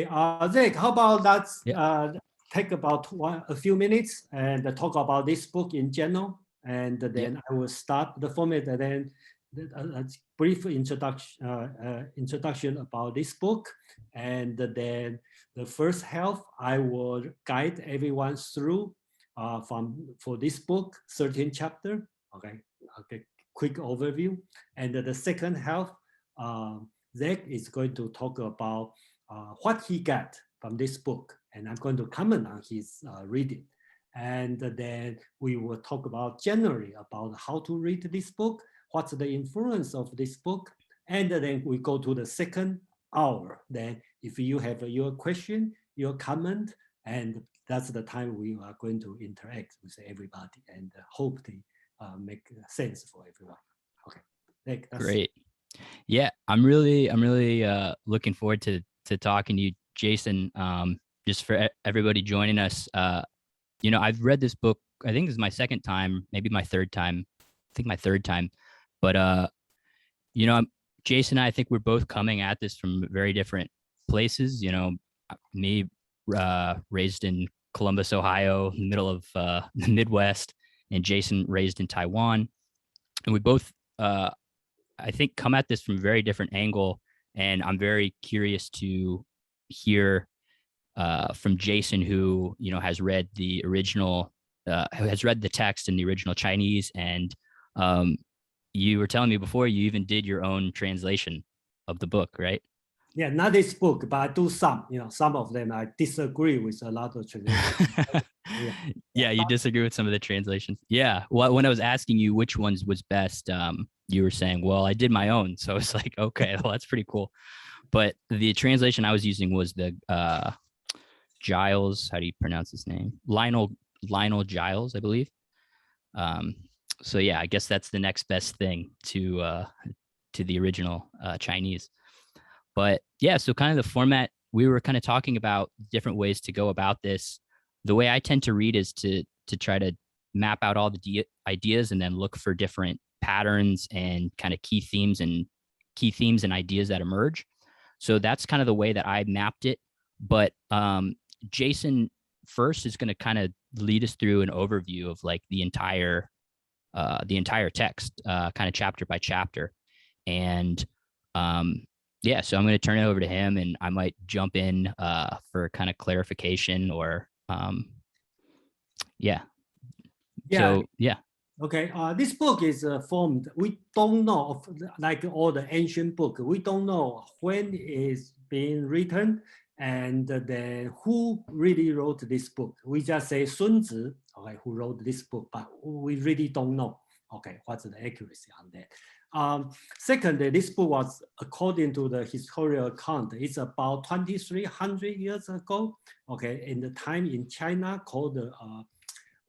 Zach, how about let's Yeah. take about a few minutes and talk about this book in general, and then I will start the format, and then a brief introduction about this book, and then the first half I will guide everyone through for this book, 13 chapter. Okay, quick overview, and the second half, Zach is going to talk about what he got from this book, and I'm going to comment on his reading. And then we will talk about generally about how to read this book, what's the influence of this book, and then we go to the second hour. Then if you have your question, your comment, and that's the time we are going to interact with everybody and hope they make sense for everyone. Okay, that's great. Yeah, I'm really looking forward to talking to you, Jason. Just for everybody joining us, you know, I've read this book. I think this is my second time, maybe my third time. I think my third time. But you know, Jason and I think we're both coming at this from very different places. You know, me raised in Columbus, Ohio, in the middle of the Midwest, and Jason raised in Taiwan, and we both I think come at this from a very different angle, and I'm very curious to hear from Jason, who, you know, has read the original, has read the text in the original Chinese, and you were telling me before you even did your own translation of the book, right? Yeah, not this book, but I do some. You know, some of them I disagree with a lot of translations. Yeah, you disagree with some of the translations. Yeah. Well, when I was asking you which ones was best, you were saying, well, I did my own. So it's like, okay, well, that's pretty cool. But the translation I was using was the Giles, how do you pronounce his name? Lionel Giles, I believe. So yeah, I guess that's the next best thing to the original Chinese. But yeah, so kind of the format, we were kind of talking about different ways to go about this. The way I tend to read is to try to map out all the ideas and then look for different patterns and kind of key themes and ideas that emerge. So that's kind of the way that I mapped it. But Jason first is going to kind of lead us through an overview of like the entire text, kind of chapter by chapter. And yeah, so I'm going to turn it over to him, and I might jump in for kind of clarification or yeah. So yeah. Okay, this book is formed. We don't know, like all the ancient book, we don't know when it's being written and then who really wrote this book. We just say Sun Tzu, okay, who wrote this book, but we really don't know, okay, what's the accuracy on that. Secondly, this book was, according to the historical account, it's about 2,300 years ago, okay, in the time in China called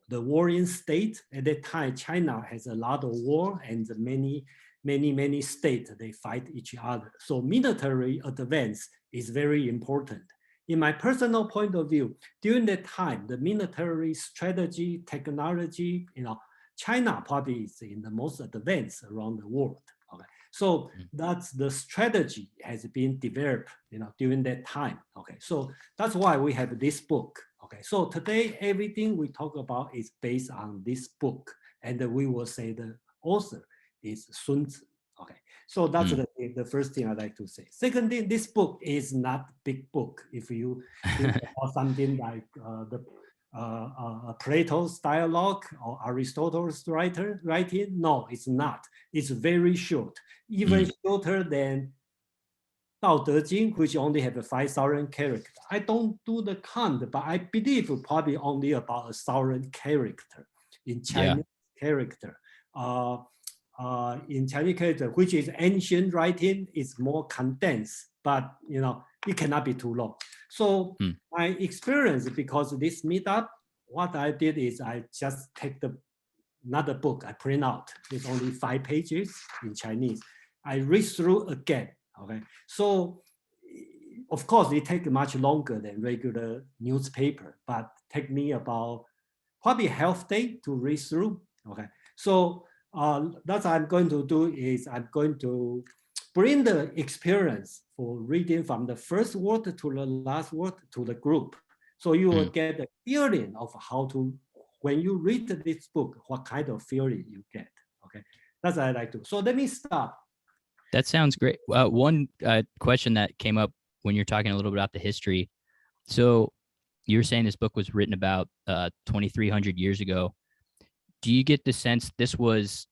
the warring state. At that time, China has a lot of war and many states, they fight each other. So military advance is very important. In my personal point of view, during that time, the military strategy, technology, you know, China probably is in the most advanced around the world. Okay, so that's the strategy has been developed, you know, during that time. Okay, so that's why we have this book. Okay, so today everything we talk about is based on this book, and we will say the author is Sun Tzu. Okay, so that's the first thing I'd like to say. Second thing, this book is not big book. If you think about something like Plato's dialogue or Aristotle's writing, no, it's not. It's very short, even shorter than Dao De Jing, which only have a 5,000 character. I don't do the count, but I believe probably only about 1,000 character in Chinese character. In Chinese character, which is ancient writing, is more condensed, but you know, it cannot be too long. So my experience, because this meetup, what I did is I just take another book I print out. It's only 5 pages in Chinese. I read through again. Okay, so of course it takes much longer than regular newspaper, but take me about probably half day to read through. Okay, so that's what I'm going to do is I'm going to bring the experience for reading from the first word to the last word to the group. So you will get a feeling of how to, when you read this book, what kind of feeling you get. Okay, that's what I like to. So let me start. That sounds great. One question that came up when you're talking a little bit about the history. So you were saying this book was written about 2,300 years ago. Do you get the sense this was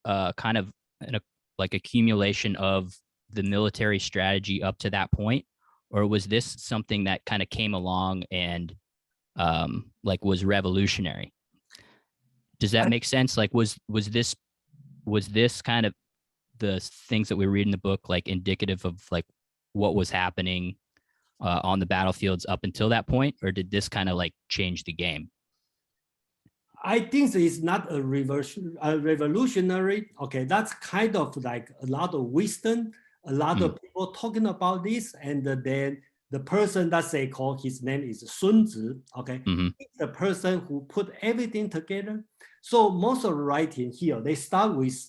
kind of like accumulation of the military strategy up to that point, or was this something that kind of came along and like was revolutionary? Does that make sense? Like, was this kind of the things that we read in the book like indicative of like what was happening on the battlefields up until that point, or did this kind of like change the game? I think it's not a revolutionary. Okay, that's kind of like a lot of wisdom, a lot of people talking about this, and then the person that they call, his name is Sun Tzu. Okay, he's the person who put everything together. So most of the writing here, they start with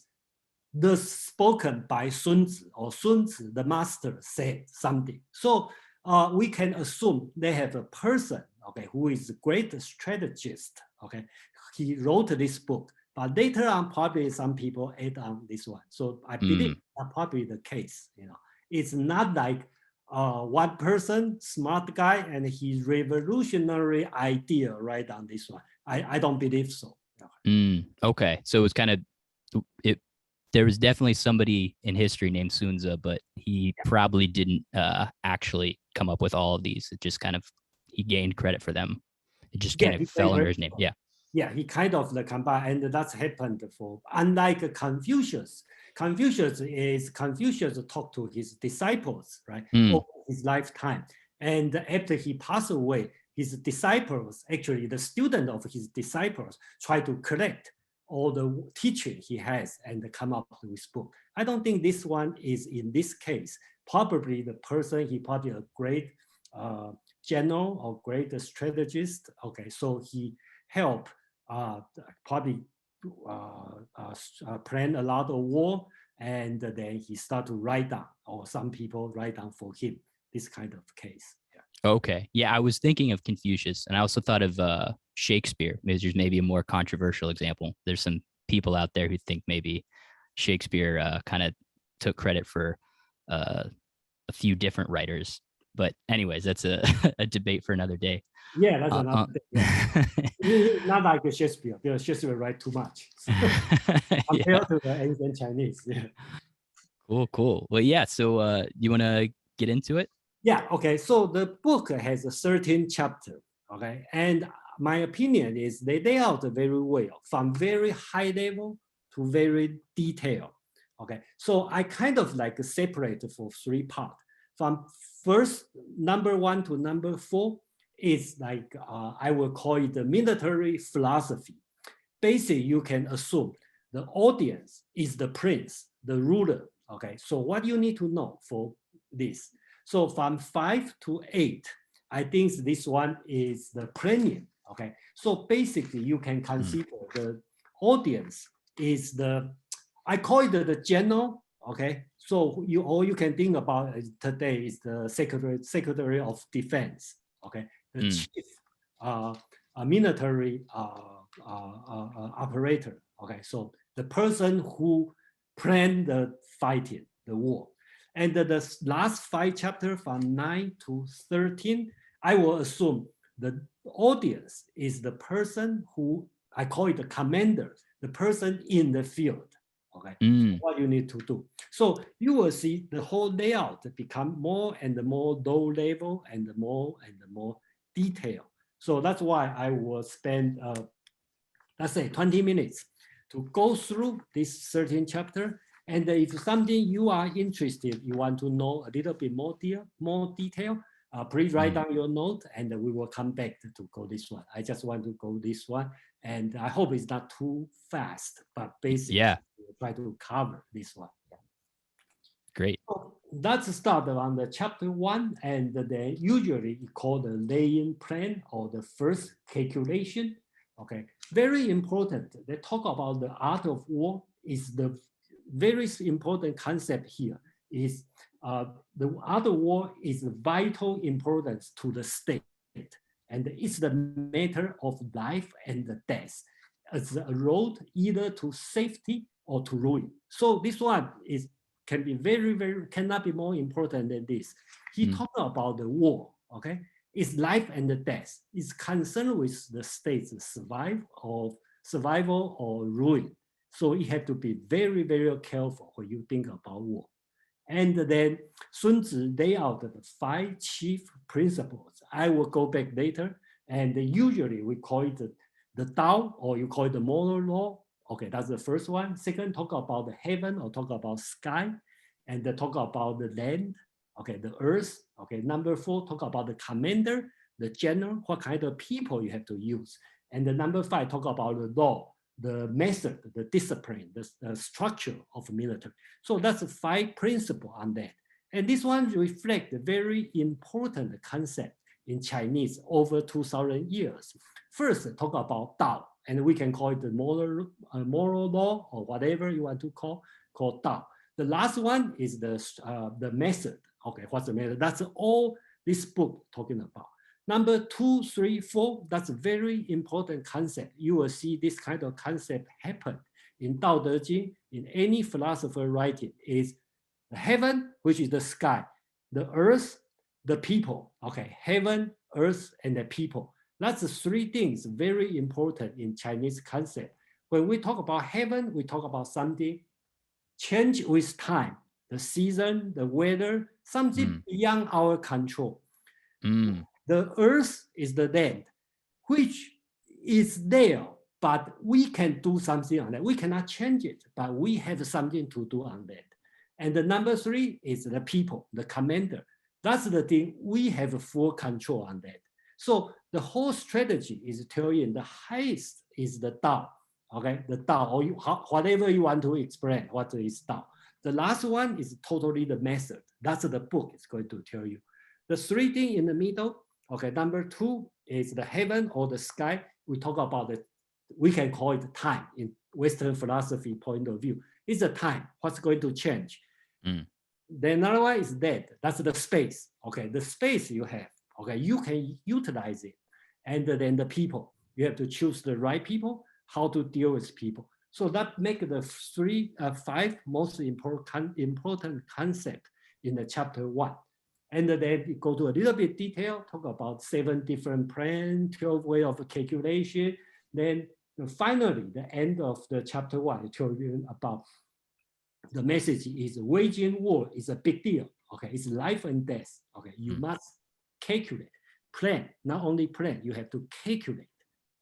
the spoken by Sun Tzu, or Sun Tzu, the master, said something. So we can assume they have a person, okay, who is a great strategist. Okay, he wrote this book, but later on, probably some people add on this one. So I believe that's probably the case. You know, it's not like one person, smart guy, and his revolutionary idea right on this one. I don't believe so. Okay, so it was kind of there was definitely somebody in history named Sun Tzu, but he probably didn't actually come up with all of these. It just kind of, he gained credit for them. It just kind of fell under his name. Yeah. Yeah, he kind of the combined, and that's happened for, unlike Confucius. Confucius talked to his disciples, right, over his lifetime. And after he passed away, his disciples, actually the student of his disciples, try to collect all the teaching he has and come up with this book. I don't think this one is in this case. Probably the person, he probably a great general or great strategist. Okay, so he helped probably plan a lot of war, and then he start to write down, or some people write down for him, this kind of case. Okay. Yeah, I was thinking of Confucius, and I also thought of Shakespeare. There's maybe a more controversial example. There's some people out there who think maybe Shakespeare kind of took credit for a few different writers. But anyways, that's a debate for another day. Yeah, that's another thing. Not like Shakespeare, because Shakespeare write too much compared to the ancient Chinese. Yeah. Cool. Well, yeah. So you want to get into it? Yeah, okay. So the book has a 13 chapter, okay? And my opinion is they lay out very well, from very high level to very detailed, okay? So I kind of like separate for 3 parts. From first, number 1 to number 4 is like, I will call it the military philosophy. Basically, you can assume the audience is the prince, the ruler, okay? So what you need to know for this. So from 5 to 8, I think this one is the planning. Okay, so basically you can consider the audience is the, I call it the general. Okay, so you can think about today is the Secretary of Defense. Okay, the chief military operator. Okay, so the person who planned the fighting, the war. And the last 5 chapters from 9 to 13, I will assume the audience is the person who, I call it the commander, the person in the field. Okay, so what you need to do. So you will see the whole layout become more and more low level and more detailed. So that's why I will spend, let's say 20 minutes to go through this 13 chapter. And if something you are interested, you want to know a little bit more detail, please write down your note, and we will come back to go this one. I just want to go this one, and I hope it's not too fast, but basically we'll try to cover this one. Great. So let's start on the chapter 1, and then usually it's called the laying plan or the first calculation. Okay, very important. They talk about the art of war is the very important concept here is the other war is vital importance to the state, and it's the matter of life and death. It's a road either to safety or to ruin. So this one can be cannot be more important than this. He talked about the war, okay? It's life and death. It's concerned with the state's survival or ruin. So you have to be very, very careful when you think about war. And then Sun Tzu laid out the 5 chief principles. I will go back later. And usually we call it the Tao, or you call it the moral law. Okay, that's the first one. Second, talk about the heaven or talk about sky. And then talk about the land, okay, the earth. Okay, number 4, talk about the commander, the general, what kind of people you have to use. And the number 5, talk about the law, the method, the discipline, the structure of military. So that's 5 principles on that. And this one reflects a very important concept in Chinese over 2,000 years. First, talk about Tao, and we can call it the moral law or whatever you want to call Tao. The last one is the method. Okay, what's the method? That's all this book talking about. Number 2, 3, 4, that's a very important concept. You will see this kind of concept happen in Tao Te Ching, in any philosopher writing, is the heaven, which is the sky, the earth, the people. Okay, heaven, earth, and the people. That's the 3 things very important in Chinese concept. When we talk about heaven, we talk about something change with time, the season, the weather, something beyond our control. The earth is the land, which is there, but we can do something on that. We cannot change it, but we have something to do on that. And the number 3 is the people, the commander. That's the thing, we have full control on that. So the whole strategy is telling the highest is the Tao, okay? The Tao, or whatever you want to explain, what is Tao. The last one is totally the method. That's the book is going to tell you. The 3 things in the middle, okay, number 2 is the heaven or the sky. We talk about it, we can call it time in Western philosophy point of view. It's the time, what's going to change. The another one is that, that's the space, okay? The space you have, okay, you can utilize it. And then the people, you have to choose the right people, how to deal with people. So that make the 5 most important concept in the chapter 1. And then you go to a little bit detail, talk about 7 different plans, 12 way of calculation. Then finally, the end of the chapter 1, it tells you about the message is waging war is a big deal. Okay, it's life and death. Okay, you must calculate, plan, not only plan, you have to calculate.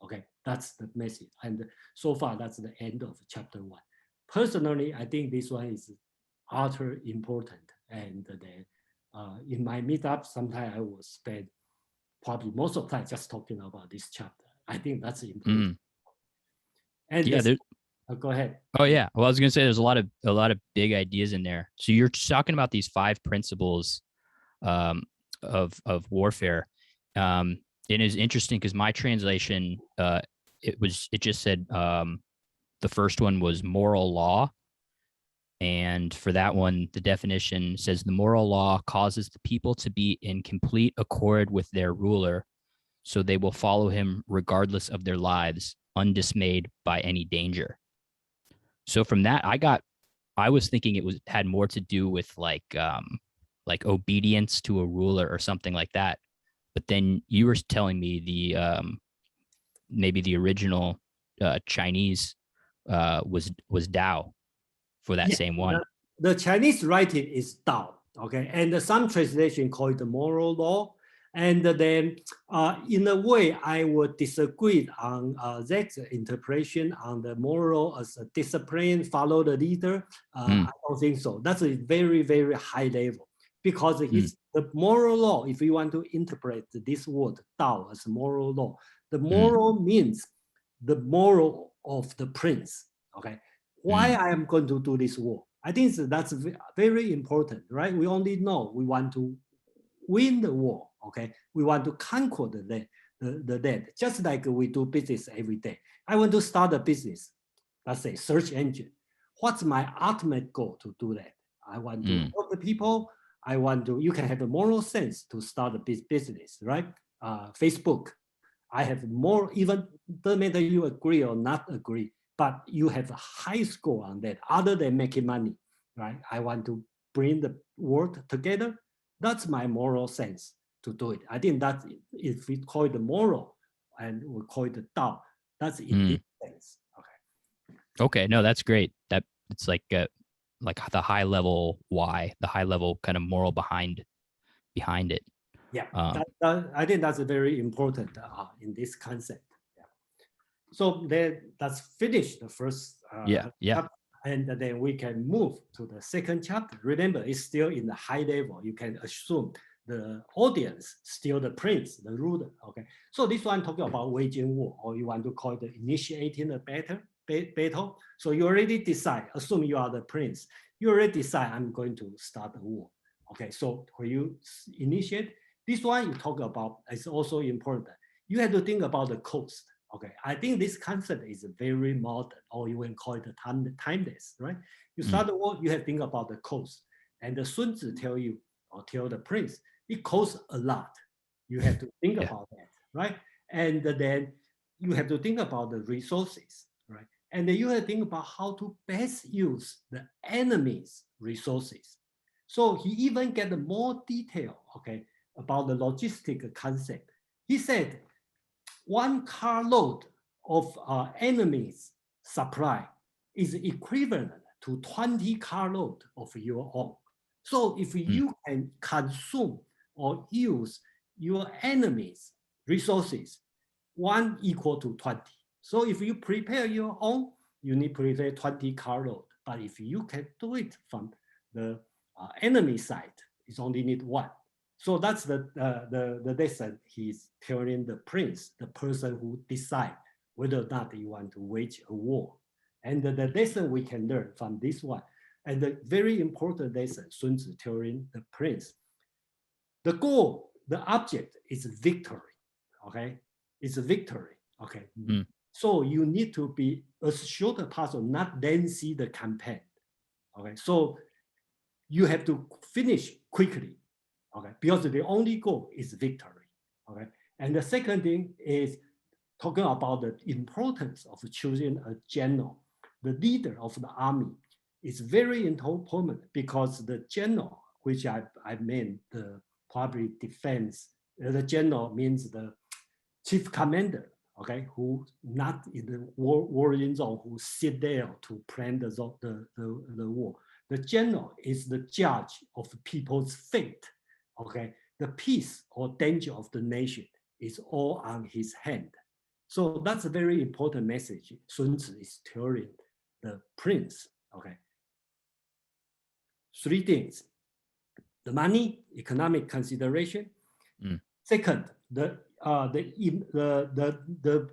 Okay, that's the message. And so far, that's the end of chapter 1. Personally, I think this one is ultra important. And then in my meetup, sometimes I will spend probably most of the time just talking about this chapter. I think that's important. And yeah, go ahead. Oh yeah. Well, I was gonna say there's a lot of big ideas in there. So you're talking about these 5 principles of warfare. It is interesting because my translation it just said the first one was moral law. And for that one, the definition says the moral law causes the people to be in complete accord with their ruler, so they will follow him regardless of their lives, undismayed by any danger. So from that, I was thinking it had more to do with like obedience to a ruler or something like that. But then you were telling me maybe the original Chinese was Tao for that same one. The Chinese writing is Tao, okay, and some translation call it the moral law. And then in a way, I would disagree on that interpretation on the moral as a discipline, follow the leader. I don't think so. That's a very, very high level, because it's the moral law. If you want to interpret this word Tao as moral law, the moral means the moral of the prince, okay? Why I am going to do this war? I think that's very important, right? We only know we want to win the war, okay? We want to conquer the land, just like we do business every day. I want to start a business, let's say search engine. What's my ultimate goal to do that? I want to help the people. I want to, you can have a moral sense to start a business, right? Facebook, I have more, even doesn't matter you agree or not agree, but you have a high score on that other than making money, right? I want to bring the world together. That's my moral sense to do it. I think that's, if we call it the moral and we call it the Tao, that's in this sense. Okay, no, that's great. That it's like the high level why, the high level kind of moral behind it. Yeah, I think that's very important in this concept. Yeah. So then let's finish the first chapter, and then we can move to the second chapter. Remember, it's still in the high level. You can assume the audience still the prince, the ruler. Okay, so this one talking about waging war, or you want to call it initiating a battle. So you already decide, assume you are the prince. You already decide I'm going to start a war. Okay, so when you initiate, this one you talk about is also important. You have to think about the cost. Okay, I think this concept is very modern, or you can call it timeless, right? You start the war, you have to think about the cost. And the Sun Tzu tell you, or tell the prince, it costs a lot. You have to think about that, right? And then you have to think about the resources, right? And then you have to think about how to best use the enemy's resources. So he even get more detail, okay, about the logistic concept. He said, 1 carload of enemy's supply is equivalent to 20 carload of your own. So if you can consume or use your enemy's resources, 1 equal to 20. So if you prepare your own, you need to prepare 20 carload. But if you can do it from the enemy side, it's only need 1. So that's the lesson he's telling the prince, the person who decide whether or not you want to wage a war. And the lesson we can learn from this one, and the very important lesson Sun Tzu telling the prince, the goal, the object is victory, okay? It's a victory, okay? So you need to be as short as possible, not lengthy the campaign, okay? So you have to finish quickly, okay? Because the only goal is victory, okay? And the second thing is talking about the importance of choosing a general, the leader of the army. Is very important because the general, which I mean the probably defense, the general means the chief commander, okay, who not in the warring zone, who sit there to plan the war. The general is the judge of people's fate, okay? The peace or danger of the nation is all on his hand. So that's a very important message Sun Tzu is telling the prince, okay? 3 things: the money, economic consideration. Second, the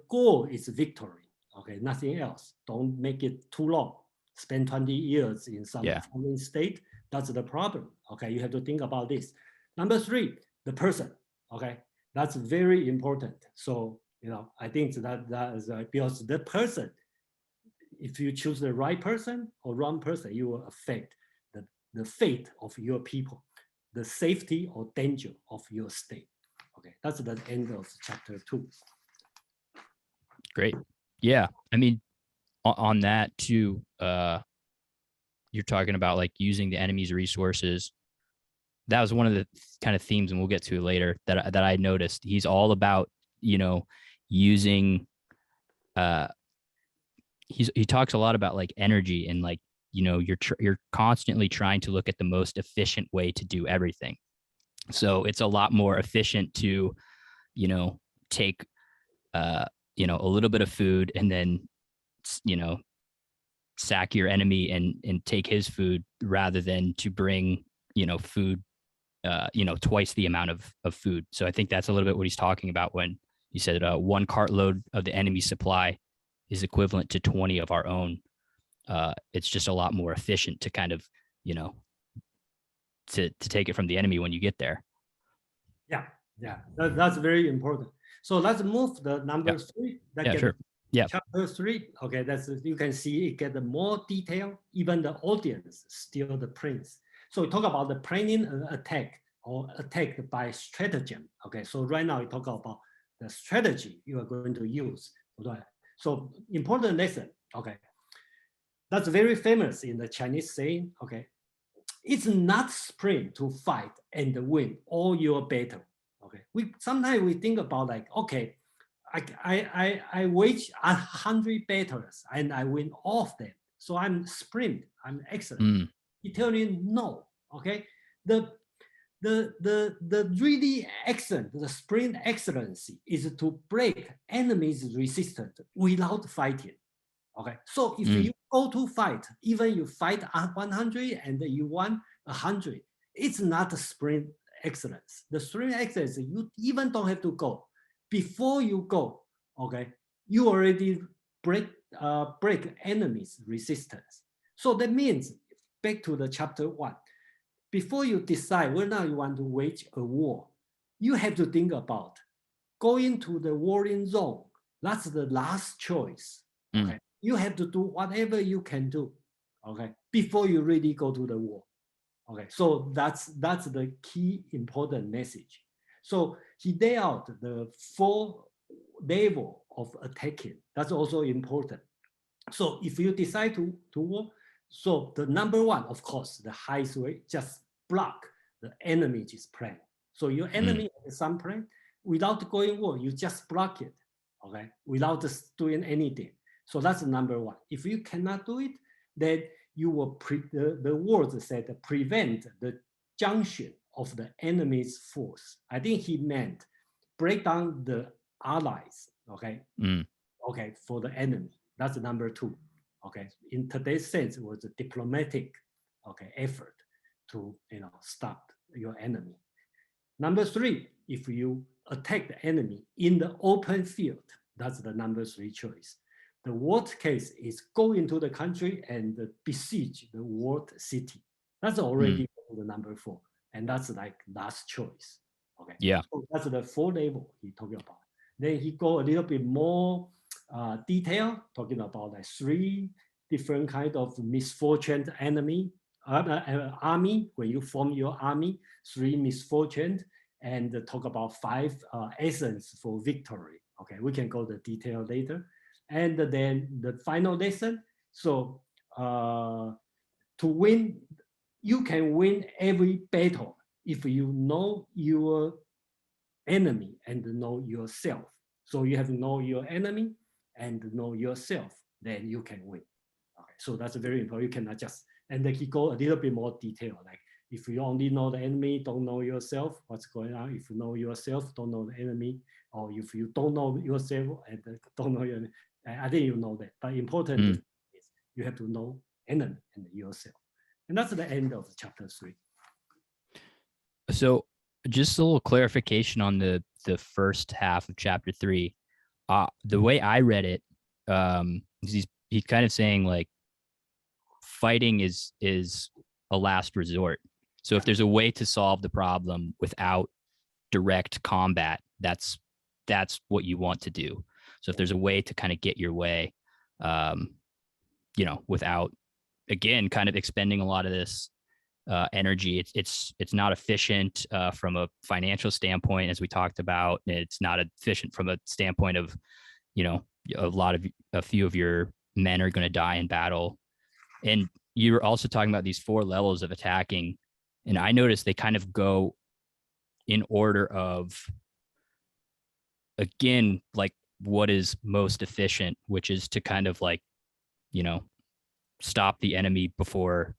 goal is victory. Okay, nothing else. Don't make it too long. Spend 20 years in some foreign state. That's the problem. Okay, you have to think about this. Number 3, the person. Okay, that's very important. So I think that is because the person, if you choose the right person or wrong person, you will affect the fate of your people, the safety or danger of your state. Okay, that's the end of chapter 2. Great. Yeah, I mean, on that too, you're talking about like using the enemy's resources. That was one of the kind of themes, and we'll get to it later, that I noticed. He's all about, using, he talks a lot about like energy, and like, you're constantly trying to look at the most efficient way to do everything. So it's a lot more efficient to, take, a little bit of food and then, sack your enemy and take his food, rather than to bring, food, twice the amount of food. So I think that's a little bit what he's talking about when he said 1 cartload of the enemy's supply is equivalent to 20 of our own. It's just a lot more efficient to kind of, to take it from the enemy when you get there. Yeah, that's very important. So let's move the number 3. Chapter 3. Okay, that's, you can see it get more detail. Even the audience, still the prince. So we talk about the planning and attack or attack by stratagem. Okay, so right now we talk about the strategy you are going to use. So important lesson. Okay, that's very famous in the Chinese saying. Okay, it's not sprint to fight and win all your battle. Okay, sometimes we think about like, okay, I wage 100 battles and I win all of them. So I'm sprint, I'm excellent. He tells you no. Okay, the really excellent, the sprint excellency is to break enemies' resistance without fighting. Okay, so if you go to fight, even you fight 100 and you won 100, it's not a sprint excellence. The sprint excellence, you even don't have to go. Before you go, okay, you already break enemies' resistance. So that means, back to the chapter 1, before you decide whether you want to wage a war, you have to think about going to the warring zone. That's the last choice. Okay, you have to do whatever you can do. Okay, before you really go to the war. Okay, so that's the key important message. So he laid out the 4 levels of attacking. That's also important. So if you decide to war, so the number 1, of course, the highest way, just block the enemy's plan. So your enemy has some plan, without going war, you just block it, okay, without doing anything. So that's number 1. If you cannot do it, then you will, the words said, prevent the junction of the enemy's force. I think he meant break down the allies, okay, okay, for the enemy. That's number 2. Okay, in today's sense, it was a diplomatic, okay, effort to stop your enemy. Number 3, if you attack the enemy in the open field, that's the number 3 choice. The worst case is go into the country and besiege the walled city. That's already the number 4, and that's like last choice. Okay, yeah, so that's the 4 level he talking about. Then he go a little bit more detail, talking about like 3 different kind of misfortune enemy army. When you form your army, 3 misfortunes, and talk about 5 essence for victory. Okay, we can go to detail later. And then the final lesson. So to win, you can win every battle if you know your enemy and know yourself. So you have to know your enemy and know yourself, then you can win. Okay, so that's very important. You cannot just, and then he go a little bit more detail, like if you only know the enemy, don't know yourself, what's going on. If you know yourself, don't know the enemy, or if you don't know yourself and don't know your enemy, I think you know that. But important is you have to know enemy and yourself. And that's the end of chapter 3. So just a little clarification on the first half of chapter 3. The way I read it, he's kind of saying like fighting is a last resort. So if there's a way to solve the problem without direct combat, that's what you want to do. So if there's a way to kind of get your way, without, again, kind of expending a lot of this energy, it's not efficient from a financial standpoint, as we talked about. It's not efficient from a standpoint of, a few of your men are going to die in battle. And you were also talking about these 4 levels of attacking, and I noticed they kind of go in order of, again, like what is most efficient, which is to kind of like, stop the enemy before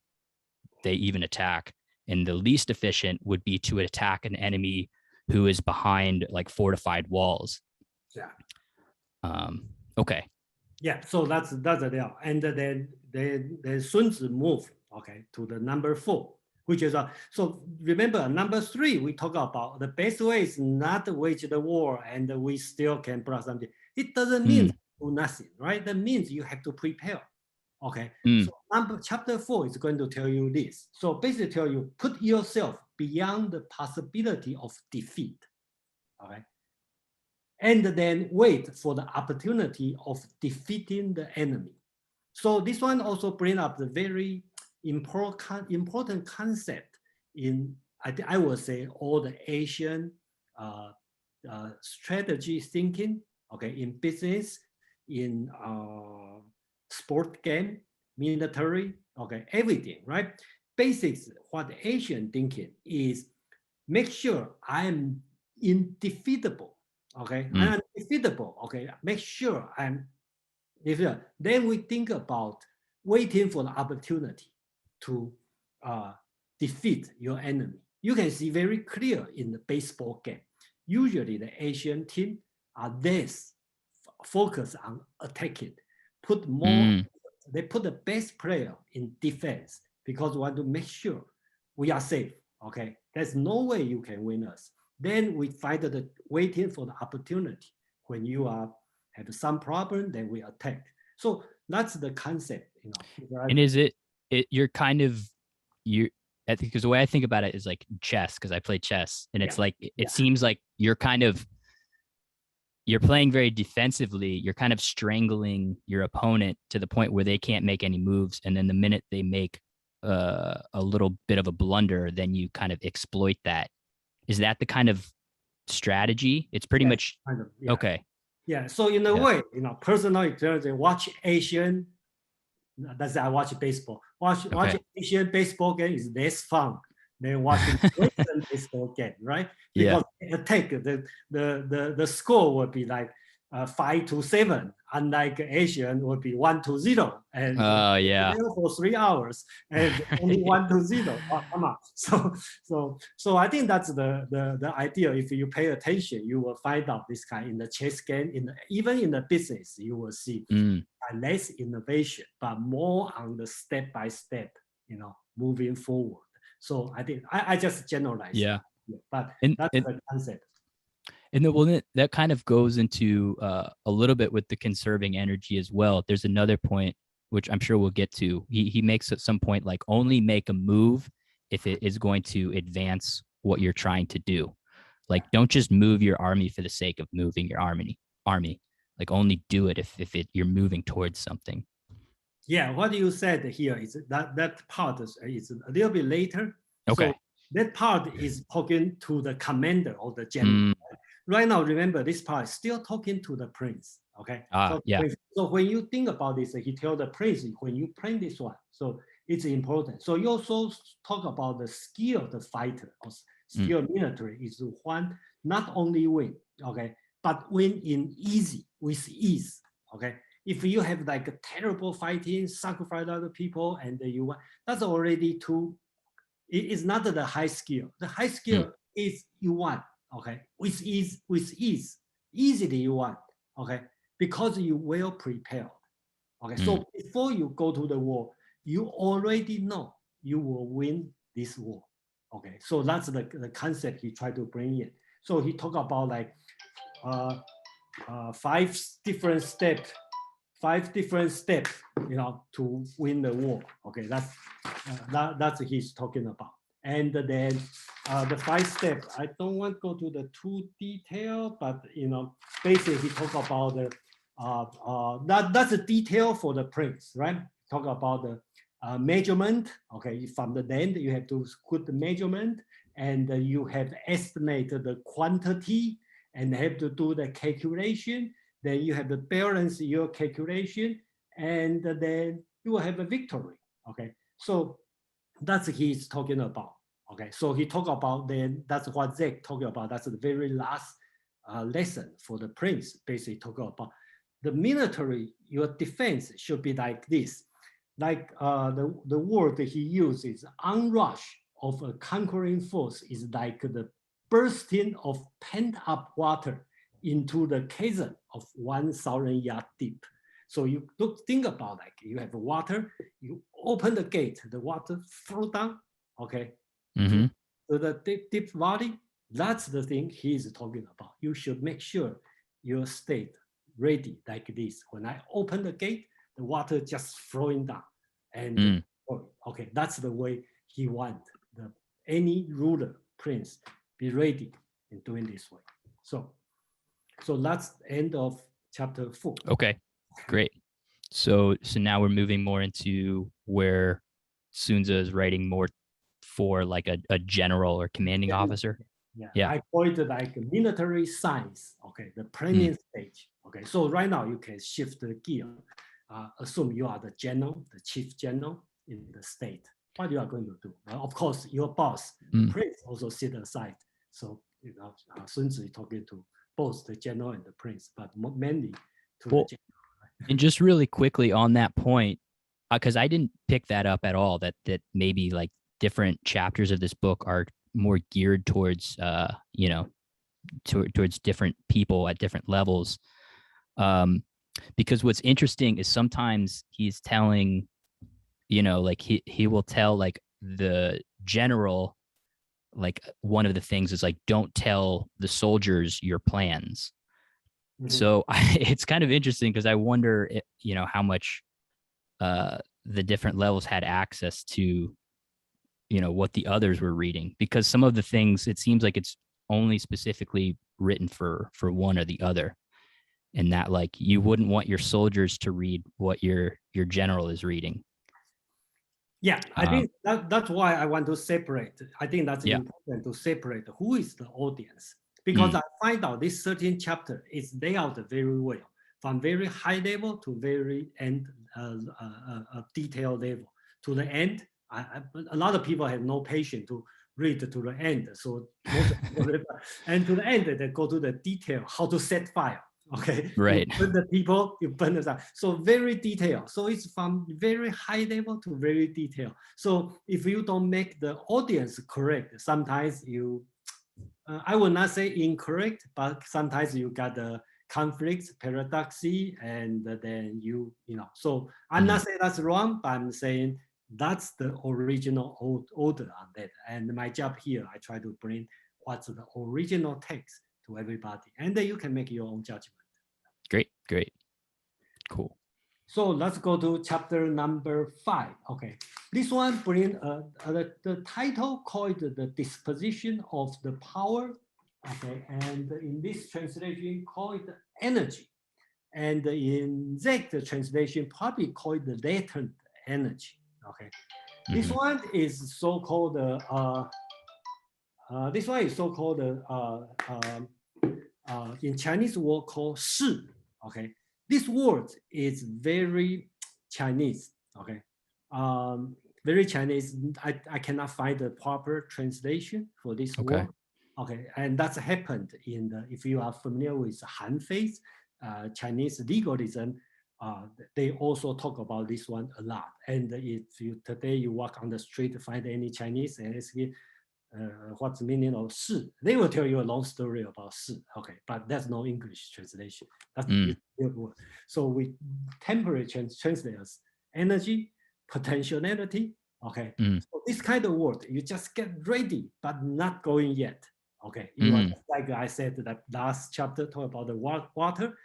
they even attack. And the least efficient would be to attack an enemy who is behind like fortified walls. Yeah. Okay. Yeah, so that's the deal. And then Sun Tzu move, okay, to the number 4, which is so remember number 3, we talk about the best way is not to wage the war and we still can block something. It doesn't mean do nothing, right? That means you have to prepare. Okay, so chapter 4 is going to tell you this. So basically tell you, put yourself beyond the possibility of defeat. Okay. And then wait for the opportunity of defeating the enemy. So this one also brings up the very important concept in, I would say, all the Asian strategy thinking, okay, in business, in sport game, military, okay, everything, right? Basics, what Asian thinking is, make sure I'm indefeatable, okay? I'm undefeatable, okay? Make sure I'm defeatable. Then we think about waiting for the opportunity to defeat your enemy. You can see very clear in the baseball game. Usually the Asian team are less focused on attacking, put more, they put the best player in defense because we want to make sure we are safe, okay? There's no way you can win us. Then we find the waiting for the opportunity. When you have some problem, then we attack. So that's the concept, you know. And is it you're kind of, I think, because the way I think about it is like chess, because I play chess, and it's like it seems like you're playing very defensively. You're kind of strangling your opponent to the point where they can't make any moves, and then the minute they make a little bit of a blunder, then you kind of exploit that. Is that the kind of strategy? It's pretty much kind of, okay. Yeah. So in a way, you know, personal experience, watch Asian. That's I watch baseball. Watch Asian baseball game is less fun than watching Western baseball game, right? Because attack the score would be like 5-7, unlike Asian would be 1-0, and for 3 hours and only 1-0. Oh, come on. So I think that's the idea. If you pay attention, you will find out this kind in the chess game. Even in the business, you will see less innovation, but more on the step by step, you know, moving forward. So I think I just generalize. Yeah, but that's the concept. And then that kind of goes into a little bit with the conserving energy as well. There's another point, which I'm sure we'll get to. He makes at some point, like, only make a move if it is going to advance what you're trying to do. Like, don't just move your army for the sake of moving your army. Like, only do it if you're moving towards something. Yeah, what you said here is that part is a little bit later. Okay. So that part is talking to the commander or the general. Right now, remember, this part is still talking to the prince, okay? So when you think about this, he tells the prince, when you plan this one, so it's important. So you also talk about the skill of the fighter, or skill of military is one, not only win, okay, but win with ease, okay? If you have like a terrible fighting, sacrifice other people, and you want, that's already too, it's not the high skill. The high skill is you want, okay, with ease, easily you want, okay, because you well prepared, okay. So before you go to the war, you already know you will win this war, okay. So that's the concept he tried to bring in. So he talked about like 5 different steps, you know, to win the war, okay. That's he's talking about. And then the 5 steps, I don't want to go to the too detail, but you know, basically he talk about the that's a detail for the prince, right? Talk about the measurement, okay. From the land, you have to put the measurement, and you have estimated the quantity, and have to do the calculation. Then you have to balance your calculation, and then you will have a victory, okay. So that's what he's talking about. Okay, so he talked about, then that's what Zach talking about. That's the very last lesson for the prince. Basically talking about the military, your defense should be like this. Like the word he uses, onrush of a conquering force is like the bursting of pent up water into the chasm of 1,000 yard deep. So you think about, like, you have water, you open the gate, the water flow down, okay, to the deep valley. That's the thing he's talking about. You should make sure your state ready like this. When I open the gate, the water just flowing down. And okay, that's the way he wants any ruler, prince, be ready in doing this way. So that's the end of chapter 4. Okay, great. So now we're moving more into where Sun Tzu is writing more for like a general or commanding officer. Yeah, I call it like military science. Okay, the planning stage. Okay, so right now you can shift the gear. Assume you are the general, the chief general in the state. What you are going to do? Of course, your boss, the prince, also sit aside. So Sun Tzu is talking to both the general and the prince, but mainly to the general. And just really quickly on that point, because I didn't pick that up at all, that maybe like different chapters of this book are more geared towards towards different people at different levels. Because what's interesting is sometimes he's telling, like he will tell like the general, like one of the things is like, don't tell the soldiers your plans. So it's kind of interesting because I wonder, how much the different levels had access to, what the others were reading, because some of the things, it seems like it's only specifically written for one or the other, and that like you wouldn't want your soldiers to read what your general is reading. Yeah, I think that's why I want to separate. I think that's important to separate who is the audience, because I find out this 13th chapter is laid out very well, from very high level to very end, detailed level. To the end, a lot of people have no patience to read to the end. So most and to the end, they go to the detail, how to set fire. Okay, right. You burn the people, you burn the stuff. So very detailed. So it's from very high level to very detailed. So if you don't make the audience correct, sometimes you, I will not say incorrect, but sometimes you got the conflicts, paradoxy, and then So I'm not saying that's wrong, but I'm saying that's the original order on that. And my job here, I try to bring what's the original text to everybody, and then you can make your own judgment. Great, cool. So let's go to chapter number 5. Okay, this one bring the title called the Disposition of the Power. Okay, and in this translation called energy, and in that translation probably called the latent energy. Okay, this one is so-called in Chinese word called 是. Okay, this word is very Chinese. Okay, very Chinese. I cannot find the proper translation for this word. Okay, and that's happened in the, if you are familiar with Han faith, Chinese legalism, they also talk about this one a lot. And if you today you walk on the street, find any Chinese and ask you, what's the meaning of 是, they will tell you a long story about 是. Okay, but there's no English translation. That's the word. So we temporarily translate as energy, potentiality. Okay, so this kind of word, you just get ready, but not going yet. Okay, you are just like I said that last chapter talk about the water,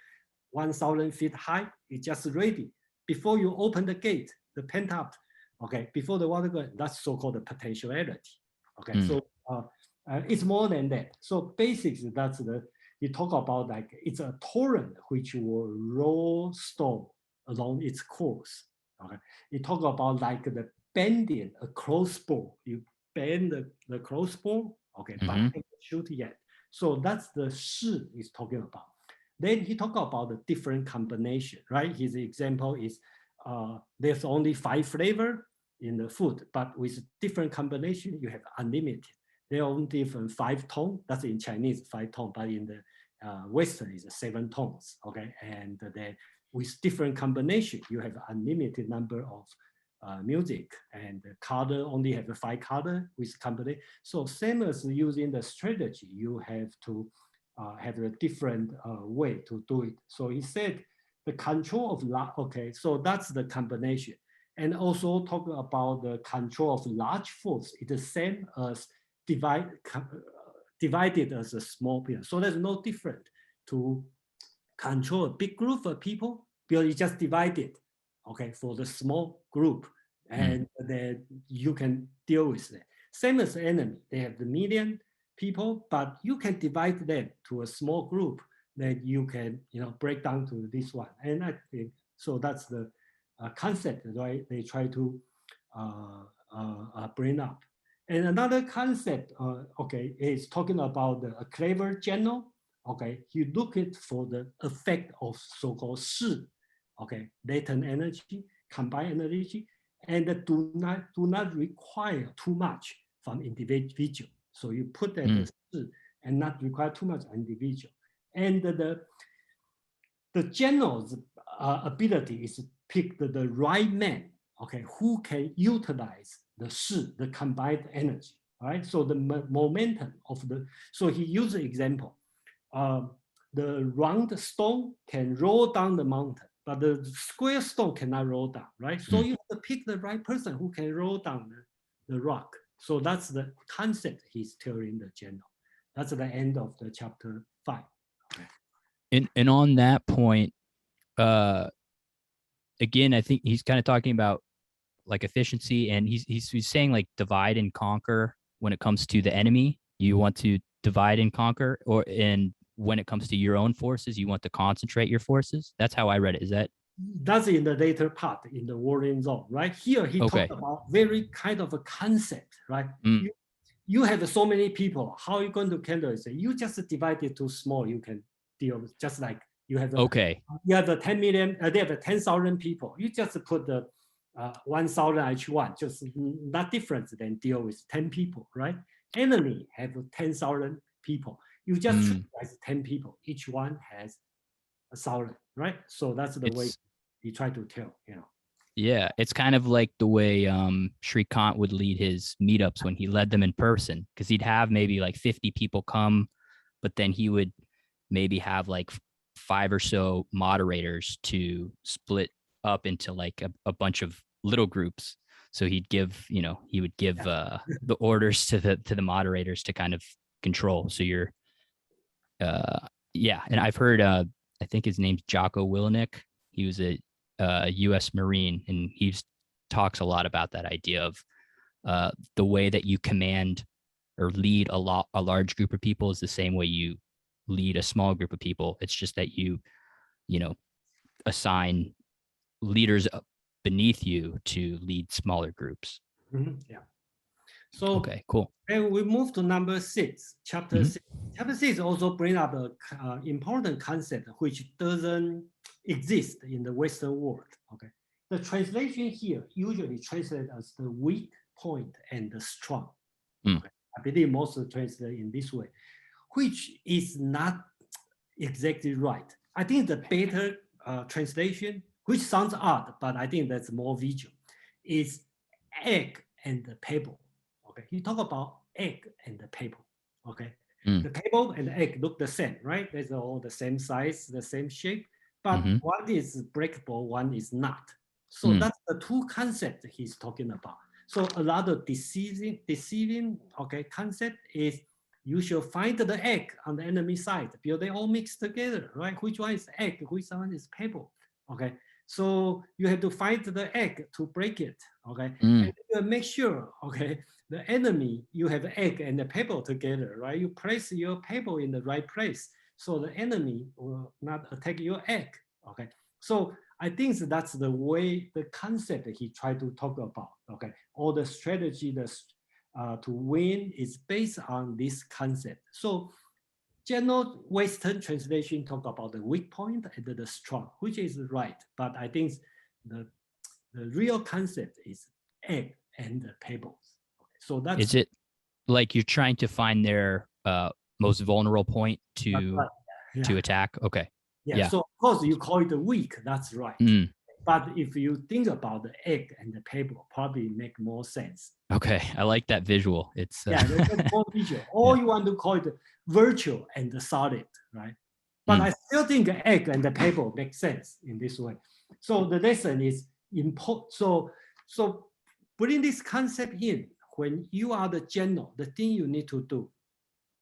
1,000 feet high, you just ready. Before you open the gate, the pent up, okay, before the water goes, that's so-called the potentiality. Okay, so it's more than that. So basically, that's you talk about like it's a torrent which will roll stone along its course. Okay, you talk about like the bending a crossbow. You bend the crossbow. Okay, but can't shoot yet. So that's the 是 is talking about. Then he talk about the different combination, right? His example is there's only 5 flavor in the food, but with different combination, you have unlimited. There are only different 5 tone. That's in Chinese 5 tone, but in the Western is 7 tones. Okay, and then with different combination, you have unlimited number of music, and the color only have 5 color with combination. So same as using the strategy, you have to have a different way to do it. So he said the control of okay, so that's the combination. And also talk about the control of large force. It's the same as divided as a small piece. So there's no different to control a big group of people because you just divide it, okay, for the small group, and then you can deal with it. Same as the enemy, they have the million people, but you can divide them to a small group that you can, break down to this one. And I think so. That's the concept, right? They try to bring up. And another concept, okay, is talking about a clever general. Okay, he look it for the effect of so-called shi, okay, latent energy, combined energy, and do not require too much from individual. So you put that as shi and not require too much individual. And the general's ability is to pick the right man, okay, who can utilize the shi, the combined energy, all right? So the momentum of so he used the example, the round stone can roll down the mountain, but the square stone cannot roll down, right? So you have to pick the right person who can roll down the rock. So that's the concept he's telling the general. That's the end of the chapter 5. Okay. And on that point, again, I think he's kind of talking about like efficiency, and he's saying like divide and conquer when it comes to the enemy. You want to divide and conquer, and when it comes to your own forces, you want to concentrate your forces. That's how I read it. Is that? That's in the later part in the warring zone, right? Here he talked about very kind of a concept, right? You have so many people. How are you going to handle it? You just divide it too small. You can deal with, just like you have you have the 10 million. They have 10,000 people. You just put the 1,000 each one. Just not different than deal with 10 people, right? Enemy have 10,000 people. You just treat as 10 people. Each one has 1,000, right? So that's the way he tried to tell, you know. Yeah, it's kind of like the way Sri Kant would lead his meetups when he led them in person, because he'd have maybe like 50 people come, but then he would maybe have like 5 or so moderators to split up into like a bunch of little groups. So he would give the orders to the moderators to kind of control. So you're and I've heard I think his name's Jocko Willenick. He was a U.S. Marine, and he talks a lot about that idea of the way that you command or lead a large group of people is the same way you lead a small group of people. It's just that you assign leaders beneath you to lead smaller groups. Yeah. So okay, cool. And we move to number 6, chapter 6. Chapter 6 also bring up an important concept which doesn't exist in the Western world. Okay, the translation here usually translated as the weak point and the strong. Okay? I believe most translate in this way, which is not exactly right. I think the better translation, which sounds odd, but I think that's more visual, is egg and the pebble. Okay, he talk about egg and the pebble. Okay, the pebble and the egg look the same, right? They're all the same size, the same shape, but one is breakable, one is not. So that's the two concepts he's talking about. So a lot of deceiving okay, concept is you should find the egg on the enemy side because they all mix together, right? Which one is egg, which one is pebble, okay? So you have to find the egg to break it, okay? And you make sure, okay, the enemy, you have egg and the pebble together, right? You place your pebble in the right place so the enemy will not attack your egg, okay? So I think that's the way, the concept that he tried to talk about, okay? All the strategy to win is based on this concept. So general Western translation talk about the weak point and the strong, which is right. But I think the real concept is egg and the pebbles. Okay, so that's. Is it like you're trying to find their most vulnerable point to attack? Okay. Yeah. So of course you call it weak. That's right. But if you think about the egg and the pebble, probably make more sense. Okay, I like that visual. It's that's more visual. Or you want to call it virtual and the solid, right? But I still think the egg and the pebble make sense in this way. So the lesson is important. So putting this concept in, when you are the general, the thing you need to do,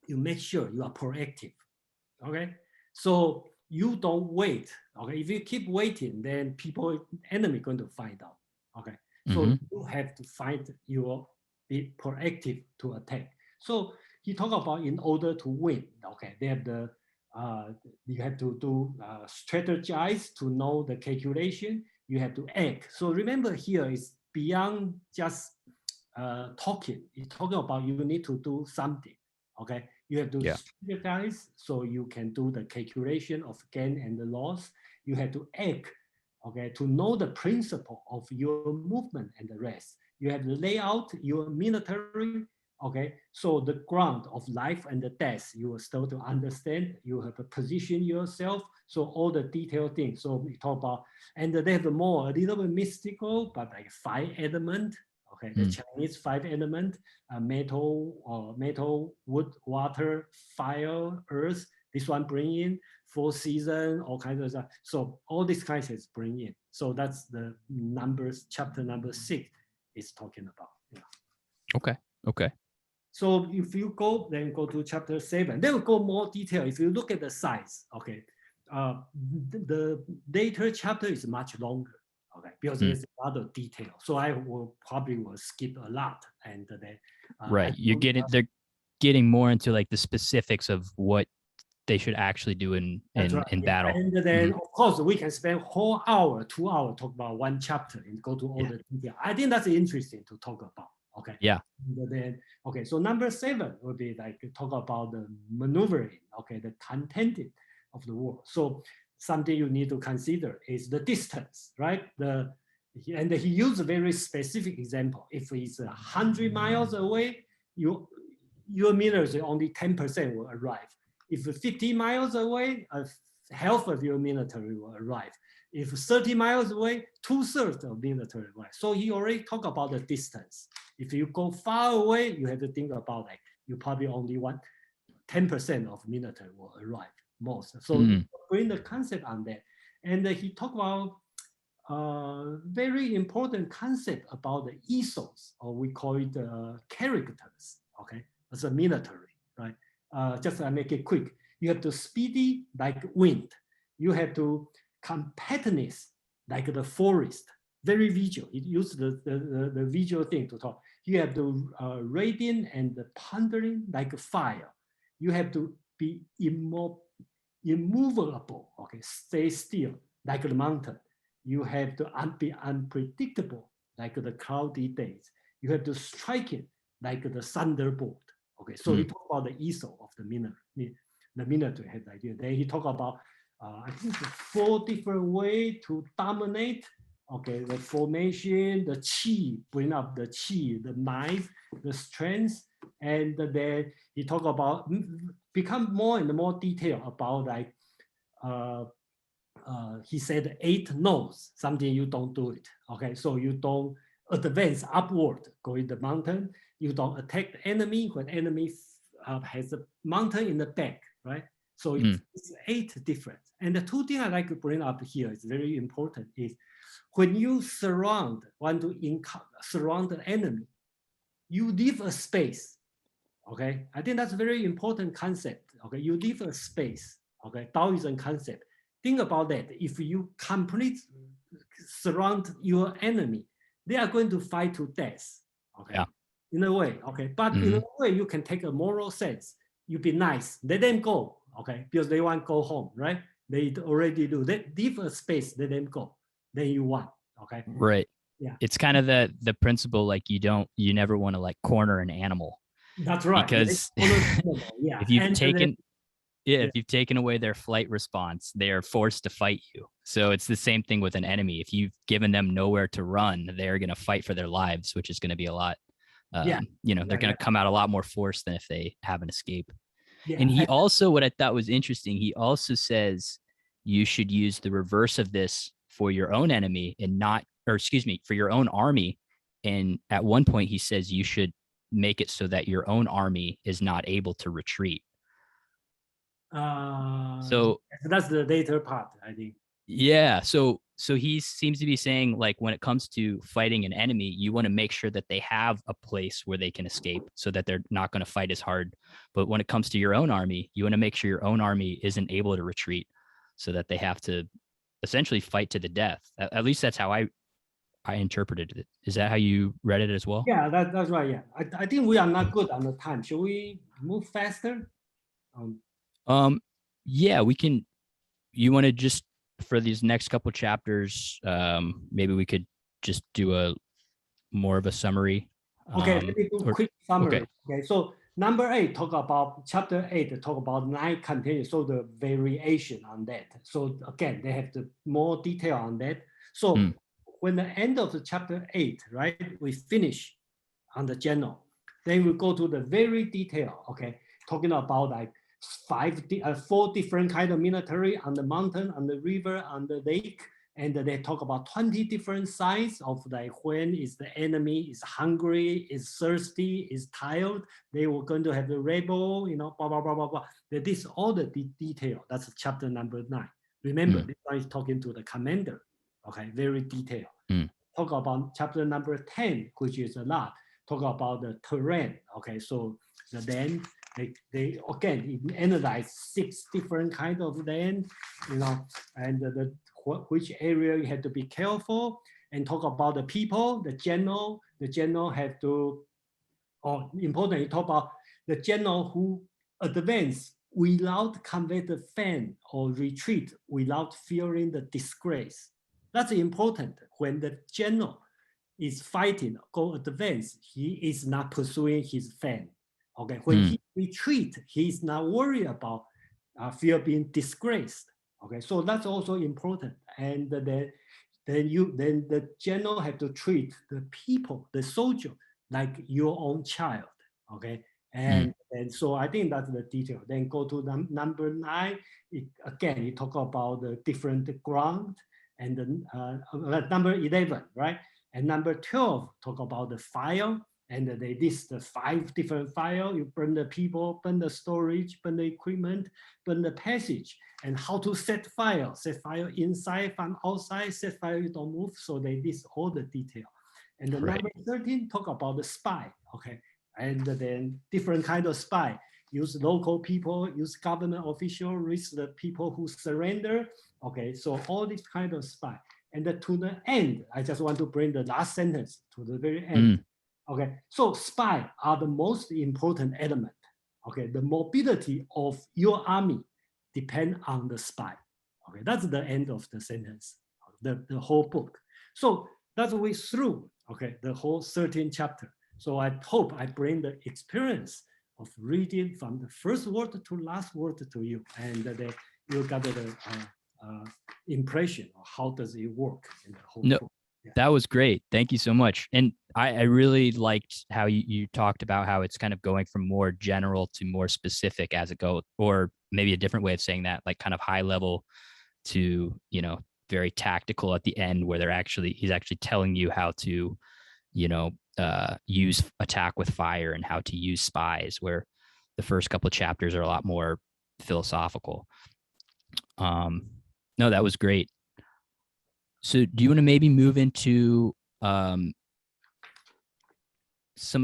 you make sure you are proactive. Okay, so you don't wait. Okay, if you keep waiting, then enemy going to find out. Okay, so you have to be proactive to attack. So he talked about in order to win. Okay, they have you have to do strategize to know the calculation. You have to act. So remember here is beyond just talking. It's talking about you need to do something. Okay, you have to strategize so you can do the calculation of gain and the loss. You have to act, okay, to know the principle of your movement and the rest. You have to lay out your military, okay, so the ground of life and the death, you will start to understand. You have to position yourself, so all the detailed things. So we talk about, and they have more, a little bit mystical, but like 5 elements. Okay, the Chinese 5 elements: metal, wood, water, fire, earth. This one bring in 4 seasons, all kinds of stuff. So all these kinds is bring in. So that's the numbers, chapter number 6 is talking about. Yeah. Okay. Okay. So if you go to chapter 7, they will go more detail. If you look at the size, okay, the later chapter is much longer. Okay, because there's a lot of detail. So I will probably skip a lot, and then right, they're getting more into like the specifics of what they should actually do in battle. And then of course we can spend whole hour, 2 hours talk about one chapter and go to all the detail. I think that's interesting to talk about. Okay. Yeah. And then okay, so number 7 will be like talk about the maneuvering. Okay, the content of the war. So something you need to consider is the distance, right? And he used a very specific example. If it's 100 miles away, your military only 10% will arrive. If 50 miles away, half of your military will arrive. If 30 miles away, 2/3 of military will arrive. So he already talked about the distance. If you go far away, you have to think about like you probably only want 10% of military will arrive most. So bring the concept on that. And he talked about very important concept about the ethos, or we call it characters, okay, as a military, right? Just to make it quick, you have to speedy like wind. You have to compactness like the forest, very visual. It uses the visual thing to talk. You have to radiant and pondering like fire. You have to be immovable, okay, stay still like the mountain. You have to be unpredictable like the cloudy days. You have to strike it like the thunderbolt. Okay, so he talked about the ethos of the military head idea. Then he talked about I think the 4 different ways to dominate. Okay, the formation, the qi, bring up the qi, the mind, the strength, and then he talked about become more and more detail about like he said 8 no's, something you don't do it. Okay, so you don't advance upward, go in the mountain. You don't attack the enemy when enemy has a mountain in the back, right? So it's 8 different. And the 2 things I like to bring up here is very important is when you want to surround the enemy, you leave a space. Okay, I think that's a very important concept. Okay, you leave a space. Okay, Taoism concept. Think about that. If you completely surround your enemy, they are going to fight to death. Okay, in a way. Okay, but in a way you can take a moral sense. You be nice, let them go. Okay, because they want to go home, right? They already do. They leave a space, let them go. Then you won. Okay. Right. Yeah. It's kind of the principle, like you never want to like corner an animal. That's right. Because if you've taken away their flight response, they are forced to fight you. So it's the same thing with an enemy. If you've given them nowhere to run, they're going to fight for their lives, which is going to be a lot. They're going to come out a lot more force than if they have an escape. Yeah. And he also, what I thought was interesting, he also says you should use the reverse of this for your own enemy for your own army. And at one point he says you should make it so that your own army is not able to retreat. So that's the later part, I think. Yeah. So he seems to be saying, like, when it comes to fighting an enemy, you want to make sure that they have a place where they can escape so that they're not going to fight as hard. But when it comes to your own army, you want to make sure your own army isn't able to retreat so that they have to essentially fight to the death. At least that's how I interpreted it. Is that how you read it as well? Yeah, that's right. Yeah. I think we are not good on the time. Should we move faster? Yeah, we can. You want to just, for these next couple chapters, maybe we could just do more of a summary? Okay, let me do Or, quick summary. okay. Okay, so number 8 talk about chapter 8 talk about 9 continues, so the variation on that. So again, they have the more detail on that. So when the end of the chapter 8, right, we finish on the general, then we go to the very detail. Okay, talking about like 4 different kind of military on the mountain, on the river, on the lake. And they talk about 20 different signs of like when is the enemy is hungry, is thirsty, is tired. They were going to have the rebel, you know, blah, blah, blah, blah, blah. This all the detail. That's chapter number 9. Remember, this one is talking to the commander. Okay, very detailed. Talk about chapter number 10, which is a lot. Talk about the terrain. Okay, so the land, they again analyze 6 different kind of land, you know, and which area you have to be careful, and talk about the people, the general have to, or important, you talk about the general who advance without convey the fan or retreat without fearing the disgrace. That's important. When the general is fighting, go advance, he is not pursuing his fan. Okay, when he retreat, he's not worried about fear being disgraced. Okay, so that's also important. And then the general have to treat the people, the soldier, like your own child. Okay, and so I think that's the detail. Then go to number 9. Again, you talk about the different ground, and then number 11, right? And number 12 talk about the fire, and they list the 5 different fire. You burn the people, burn the storage, burn the equipment, burn the passage, and how to set fire inside, from outside, set fire, you don't move. So they list all the detail. And the number 13 talk about the spy, okay? And then different kind of spy. Use local people, use government official, risk the people who surrender. Okay, so all this kind of spy. And to the end, I just want to bring the last sentence to the very end. Okay, so spy are the most important element. Okay, the mobility of your army depend on the spy. Okay, that's the end of the sentence, the whole book. So that's way through, okay, the whole 13 chapter. So I hope I bring the experience of reading from the first word to last word to you, and you got the impression of how does it work in the whole book. Yeah. That was great. Thank you so much. And I really liked how you talked about how it's kind of going from more general to more specific as it goes, or maybe a different way of saying that, like kind of high level to, you know, very tactical at the end, where he's actually telling you how to, you know, use attack with fire and how to use spies, where the first couple of chapters are a lot more philosophical. No, that was great. So do you want to maybe move into some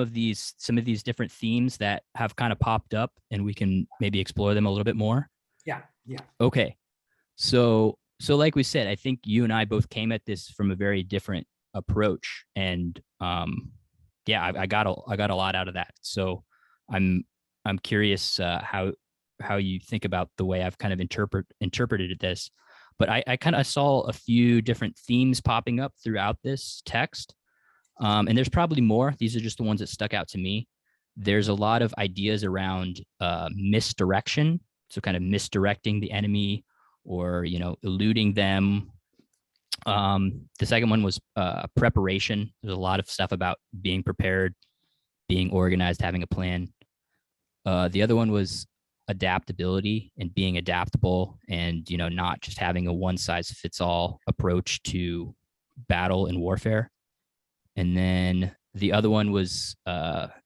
of these different themes that have kind of popped up, and we can maybe explore them a little bit more? Yeah. Okay. So like we said, I think you and I both came at this from a very different approach, and yeah, I got a lot out of that. So I'm curious how you think about the way I've kind of interpreted this. But I kind of saw a few different themes popping up throughout this text. And there's probably more. These are just the ones that stuck out to me. There's a lot of ideas around misdirection. So kind of misdirecting the enemy, or, you know, eluding them. The second one was preparation. There's a lot of stuff about being prepared, being organized, having a plan. The other one was adaptability and being adaptable, and, you know, not just having a one size fits all approach to battle and warfare. And then the other one was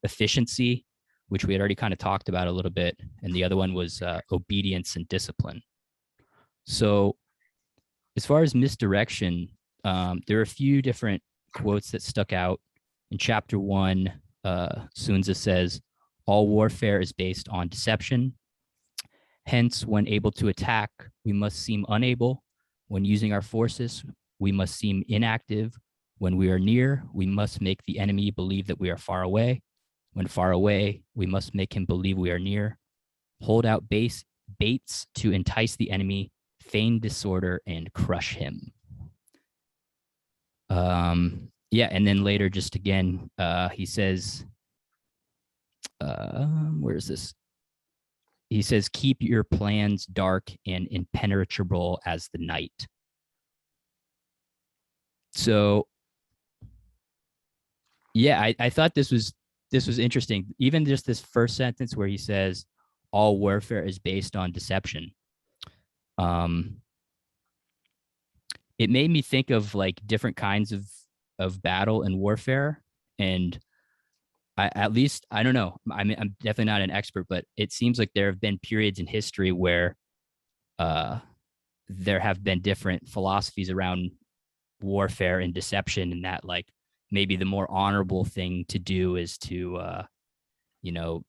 efficiency, which we had already kind of talked about a little bit. And the other one was obedience and discipline. So as far as misdirection, there are a few different quotes that stuck out. In chapter 1, Sun Tzu says, "All warfare is based on deception. Hence, when able to attack, we must seem unable. When using our forces, we must seem inactive. When we are near, we must make the enemy believe that we are far away. When far away, we must make him believe we are near. Hold out baits to entice the enemy, feign disorder, and crush him." yeah, and then later, just again, he says, where is this? He says, keep your plans dark and impenetrable as the night. So yeah, I thought this was interesting. Even just this first sentence where he says all warfare is based on deception. It made me think of like different kinds of battle and warfare. And at least, I don't know. I mean, I'm definitely not an expert, but it seems like there have been periods in history where there have been different philosophies around warfare and deception, and that like maybe the more honorable thing to do is to you know,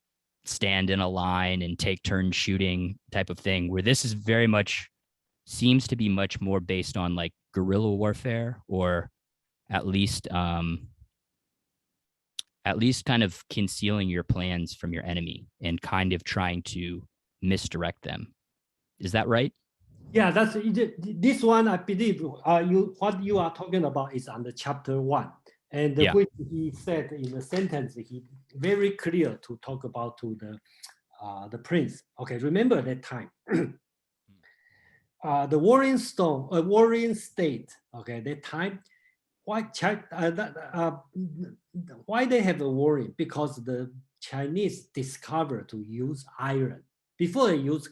stand in a line and take turns shooting type of thing, where this is very much seems to be much more based on like guerrilla warfare, or at least kind of concealing your plans from your enemy and kind of trying to misdirect them. Is that right? Yeah, that's this one. I believe what you are talking about is on the chapter 1, and Yeah. which he said in the sentence, he very clear to talk about to the prince. Okay, remember that time. The warring stone, a warring state. Okay, that time. Why they have a warring? Because the Chinese discovered to use iron before they use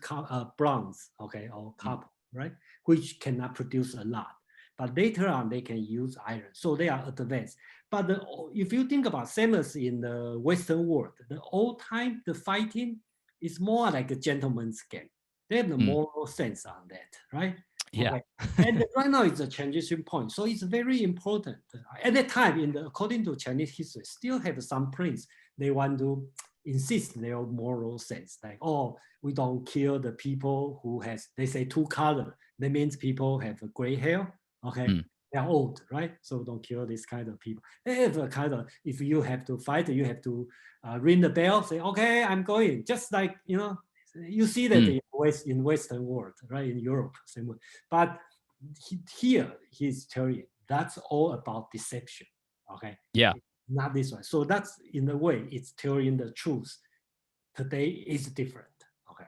bronze, okay, or copper, right, which cannot produce a lot. But later on, they can use iron, so they are advanced. But if you think about same as in the Western world, the old time, the fighting is more like a gentleman's game. They have the moral sense on that, right? Yeah. Okay. And right now it's a transition point. So it's very important. At that time, according to Chinese history, still have some prince, they want to insist their moral sense. Like, oh, we don't kill the people who has, they say, 2 color. That means people have a gray hair. Okay. They're old, right? So don't kill this kind of people. They have a kind of, if you have to fight, you have to ring the bell, say, okay, I'm going. Just like, you see that in Western world, right? In Europe, same way. But here he's telling you that's all about deception. Okay. Yeah. Not this one. So that's in a way it's telling the truth. Today is different. Okay.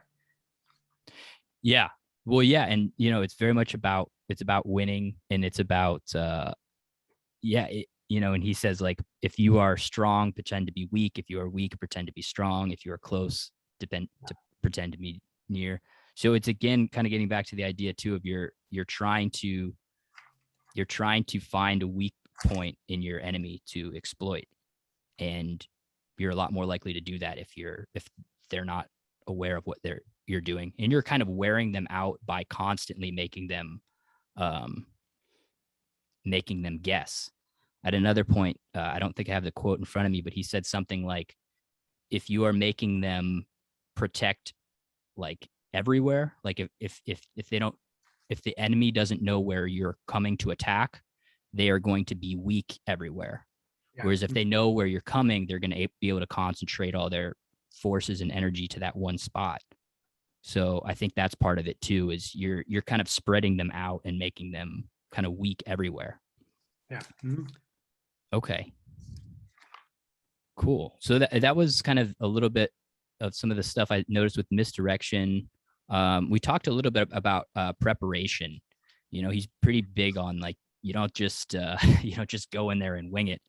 Yeah. Well, yeah, and it's very much about winning, and it's about and he says like, if you are strong, pretend to be weak. If you are weak, pretend to be strong. If you are close, to pretend to be near. So it's again kind of getting back to the idea too of you're trying to find a weak point in your enemy to exploit, and you're a lot more likely to do that if they're not aware of what you're doing, and you're kind of wearing them out by constantly making them guess. At another point, I don't think I have the quote in front of me, but he said something like, if you are making them protect like everywhere, like if the enemy doesn't know where you're coming to attack, they are going to be weak everywhere. Yeah. Whereas if they know where you're coming, they're going to be able to concentrate all their forces and energy to that one spot. So I think that's part of it too, is you're kind of spreading them out and making them kind of weak everywhere. Yeah. Okay. Cool. So that was kind of a little bit of some of the stuff I noticed with Misdirection. We talked a little bit about preparation. He's pretty big on like, you don't just go in there and wing it.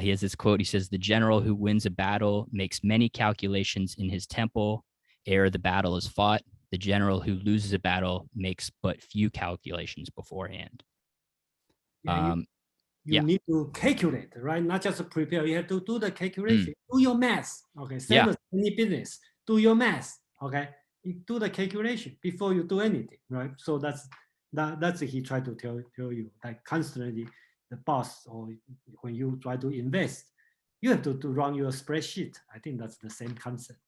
He has this quote. He says, "The general who wins a battle makes many calculations in his temple ere the battle is fought. The general who loses a battle makes but few calculations beforehand." Yeah, you need to calculate, right? Not just prepare. You have to do the calculation. Do your math. Okay. Same as any business. Do your math. Okay. You do the calculation before you do anything, right? So that's he tried to tell you, like constantly the boss, or when you try to invest, you have to run your spreadsheet. I think that's the same concept.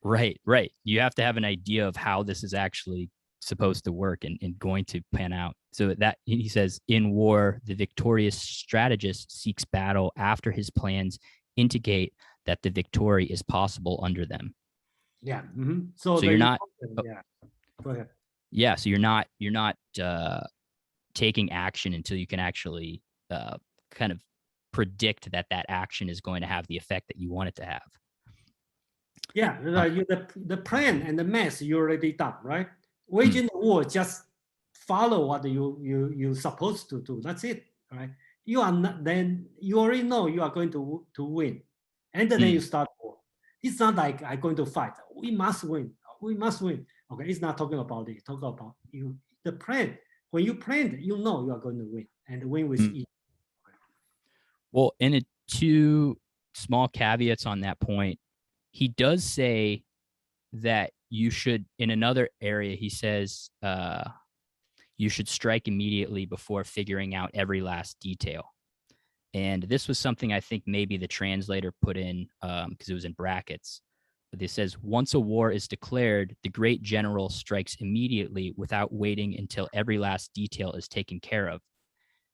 Right. You have to have an idea of how this is actually supposed to work and going to pan out. So that he says, in war, the victorious strategist seeks battle after his plans indicate that the victory is possible under them. Yeah. So you're not. Yeah. Go ahead. Yeah. So you're not taking action until you can actually kind of predict that action is going to have the effect that you want it to have. Yeah, the plan and the math you already done, right? Waging the war, just follow what you supposed to do. That's it, right? You are not, then you already know you are going to win, and then you start war. It's not like I'm going to fight. We must win. We must win. Okay, it's not talking about it. Talk about you. The plan. When you plan, you know you are going to win and win with ease. Well, and two small caveats on that point. He does say that you should, in another area, he says you should strike immediately before figuring out every last detail. And this was something I think maybe the translator put in because it was in brackets. But it says, once a war is declared, the great general strikes immediately without waiting until every last detail is taken care of.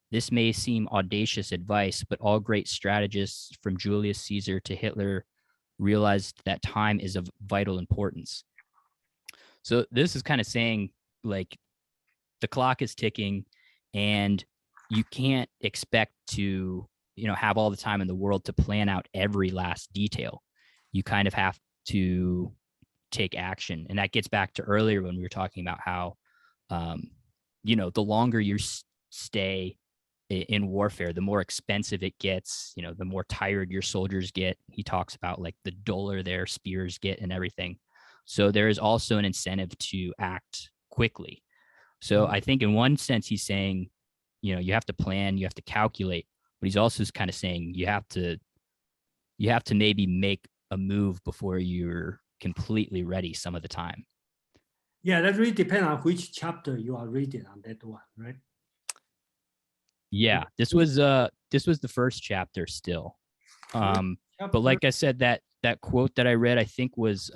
This may seem audacious advice, but all great strategists from Julius Caesar to Hitler realized that time is of vital importance. So this is kind of saying, like, the clock is ticking and you can't expect to, have all the time in the world to plan out every last detail. You kind of have to take action. And that gets back to earlier when we were talking about how, the longer you stay in warfare, the more expensive it gets, the more tired your soldiers get. He talks about like the duller their spears get and everything. So there is also an incentive to act quickly. So I think in one sense, he's saying, you have to plan, you have to calculate, but he's also kind of saying you have to maybe make a move before you're completely ready some of the time. Yeah, that really depends on which chapter you are reading on that one, right? Yeah, this was the first chapter still. But like I said, that quote that I read, I think was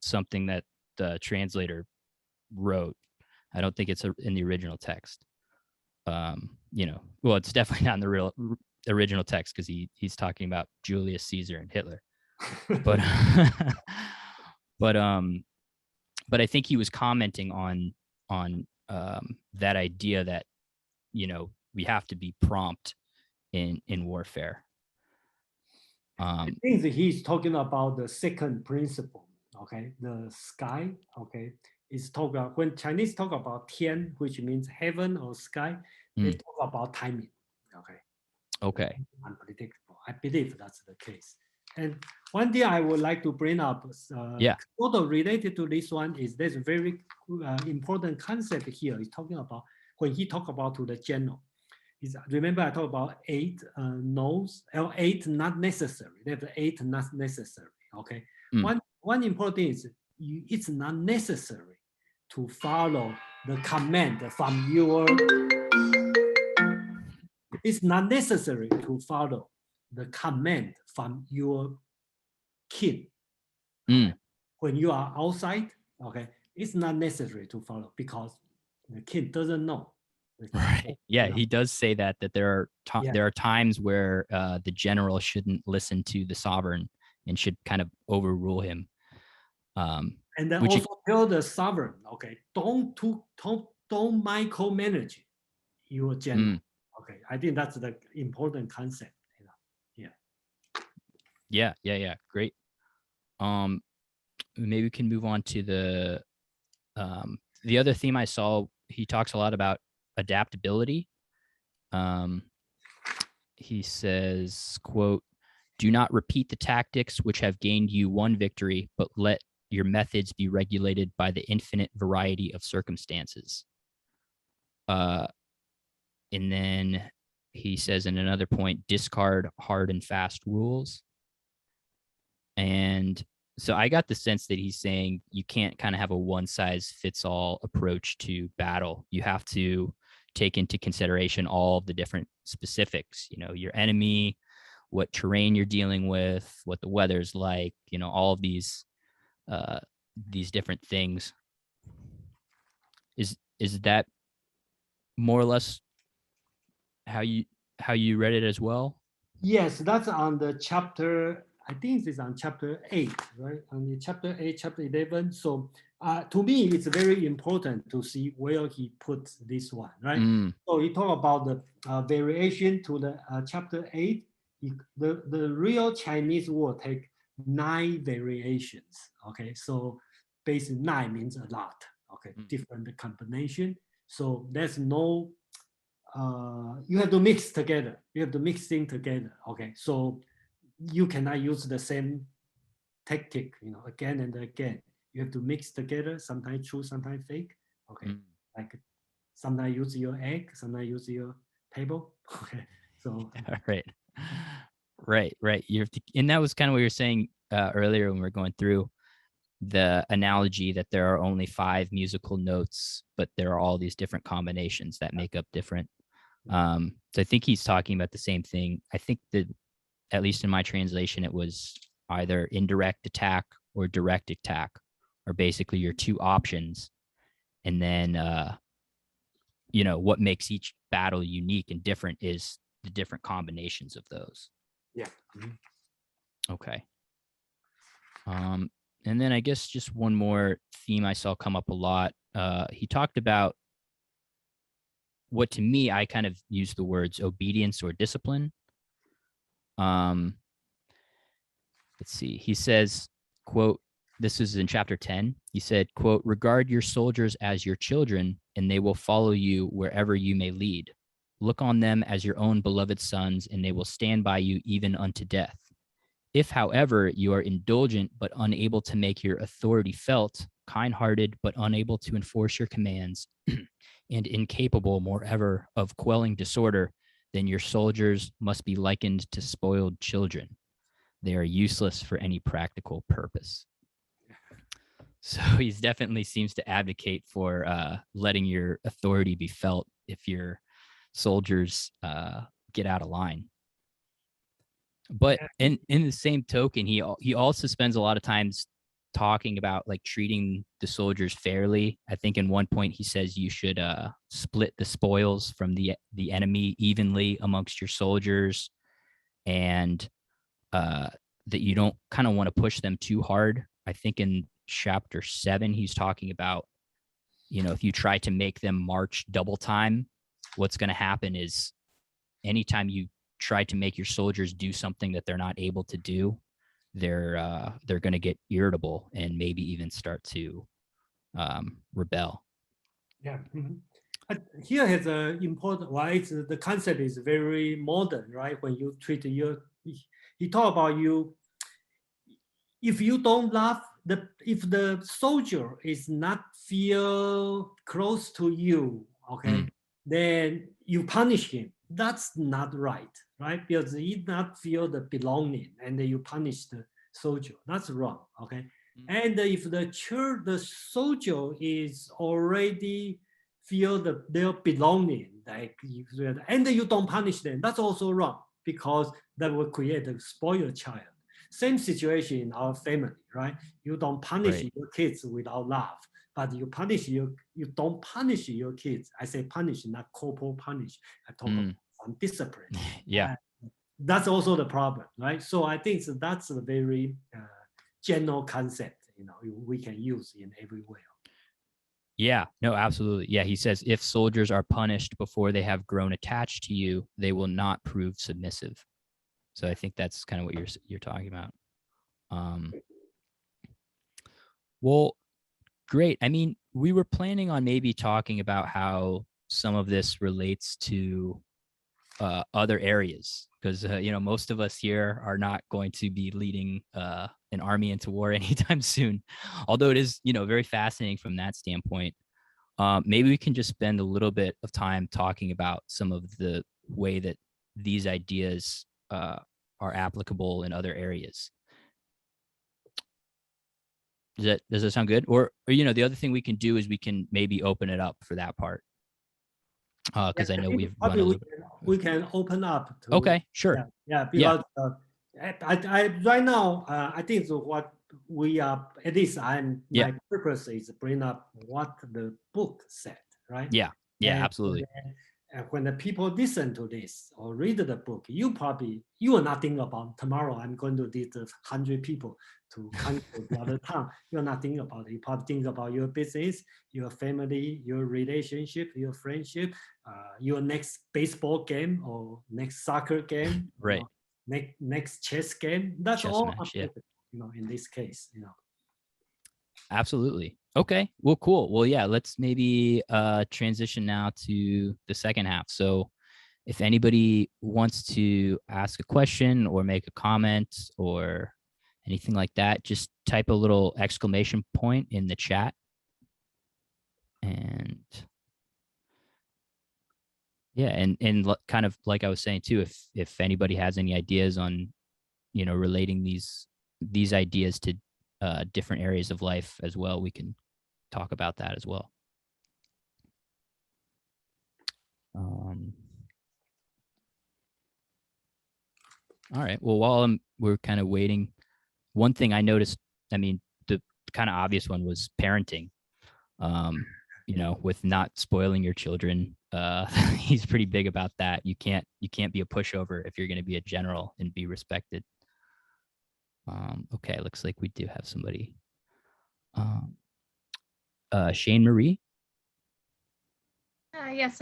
something that the translator wrote. I don't think it's in the original text. Well, it's definitely not in the real original text because he's talking about Julius Caesar and Hitler. But but I think he was commenting on that idea that we have to be prompt in warfare. I think that he's talking about the second principle. Okay, the sky. Okay, is talk about when Chinese talk about tian, which means heaven or sky. They talk about timing. Okay, unpredictable. I believe that's the case. And one thing I would like to bring up, sort of related to this one, is there's a very important concept here. He's talking about when he talk about to the general. Remember I talked about 8 no's, or 8 not necessary. There's 8 not necessary. Okay. One important thing is it's not necessary to follow the command from your. It's not necessary to follow the command from your kin. When you are outside, okay, it's not necessary to follow because the kin doesn't know. Right. Yeah, he does say that there are times where the general shouldn't listen to the sovereign and should kind of overrule him. And then also tell the sovereign, okay, don't micromanage your general. Okay, I think that's the important concept. Yeah. Great. Maybe we can move on to the other theme I saw. He talks a lot about adaptability. He says, quote, "Do not repeat the tactics which have gained you one victory, but let your methods be regulated by the infinite variety of circumstances." And then he says in another point, discard hard and fast rules. And so I got the sense that he's saying you can't kind of have a one size fits all approach to battle. You have to take into consideration all of the different specifics, your enemy, what terrain you're dealing with, what the weather's like, all of these different things. Is that more or less how you read it as well? Yes, that's on the chapter. I think it's on chapter 8, right? On the chapter 8, chapter 11. So to me, it's very important to see where he puts this one, right? So he talked about the variation to the chapter 8. The real Chinese word take 9 variations, okay? So basically 9 means a lot, okay? Different combination. So there's no, you have to mix together. You have to mix things together, okay? So you cannot use the same tactic, again and again. You have to mix together, sometimes true, sometimes fake, okay? Like sometimes use your egg, sometimes use your Pebble, okay? So right. And that was kind of what you were saying earlier when we were going through the analogy that there are only 5 musical notes, but there are all these different combinations that make up different. So I think he's talking about the same thing. I think that, at least in my translation, it was either indirect attack or direct attack, or basically your 2 options. And then, what makes each battle unique and different is the different combinations of those. Yeah. Okay. And then I guess just one more theme I saw come up a lot. He talked about what, to me, I kind of use the words obedience or discipline. Let's see. He says, quote, this is in chapter 10. He said, quote, regard your soldiers as your children, and they will follow you wherever you may lead. Look on them as your own beloved sons, and they will stand by you even unto death. If, however, you are indulgent but unable to make your authority felt, kind-hearted but unable to enforce your commands, and incapable, moreover, of quelling disorder, then your soldiers must be likened to spoiled children. They are useless for any practical purpose. So he definitely seems to advocate for letting your authority be felt if your soldiers get out of line. But in the same token, he also spends a lot of times talking about like treating the soldiers fairly. I think in one point he says you should split the spoils from the enemy evenly amongst your soldiers, and that you don't kind of want to push them too hard. I think in chapter 7 he's talking about, if you try to make them march double time, what's going to happen is anytime you try to make your soldiers do something that they're not able to do, they're going to get irritable and maybe even start to rebel. Yeah. Here has an important, why the concept is very modern, right? When you treat he talk about you, if you don't love, if the soldier is not feel close to you, okay, then you punish him. That's not right, right? Because he not feel the belonging, and then you punish the soldier. That's wrong, okay? And if the soldier is already feel their belonging, and you don't punish them, that's also wrong, because that will create a spoiled child. Same situation in our family, right? You don't punish your kids without love, but you don't punish your kids. I say punish, not corporal punish. I talk about some discipline. Yeah. That's also the problem, right? So I think that's a very general concept, we can use in everywhere. Yeah, no, absolutely. Yeah, he says if soldiers are punished before they have grown attached to you, they will not prove submissive. So I think that's kind of what you're talking about. Well, great. I mean, we were planning on maybe talking about how some of this relates to other areas, because most of us here are not going to be leading an army into war anytime soon. Although it is very fascinating from that standpoint. Maybe we can just spend a little bit of time talking about some of the way that these ideas are applicable in other areas. Does that sound good? Or the other thing we can do is we can maybe open it up for that part. Because I know we've run a little bit. We can open up to. Okay, sure. Yeah, because I right now I think what we are, at least my purpose is to bring up what the book said, right? Yeah, and, absolutely. And when the people listen to this or read the book, you are not thinking about tomorrow I'm going to lead 100 people to conquer the other town. You're not thinking about it. You probably think about your business, your family, your relationship, your friendship, your next baseball game or next soccer game, Right. next chess game. That's Chess all match, yeah. in this case, Absolutely. Okay. Well, cool. Well, yeah, let's maybe transition now to the second half. So if anybody wants to ask a question or make a comment or anything like that, just type a little exclamation point in the chat. And yeah, and kind of like I was saying too, if anybody has any ideas on, relating these ideas to different areas of life as well, we can talk about that as well. All right. Well, while we're kind of waiting, one thing I noticed, I mean, the kind of obvious one was parenting. With not spoiling your children, he's pretty big about that. You can't be a pushover if you're going to be a general and be respected. Okay, looks like we do have somebody. Shane Marie. Yes,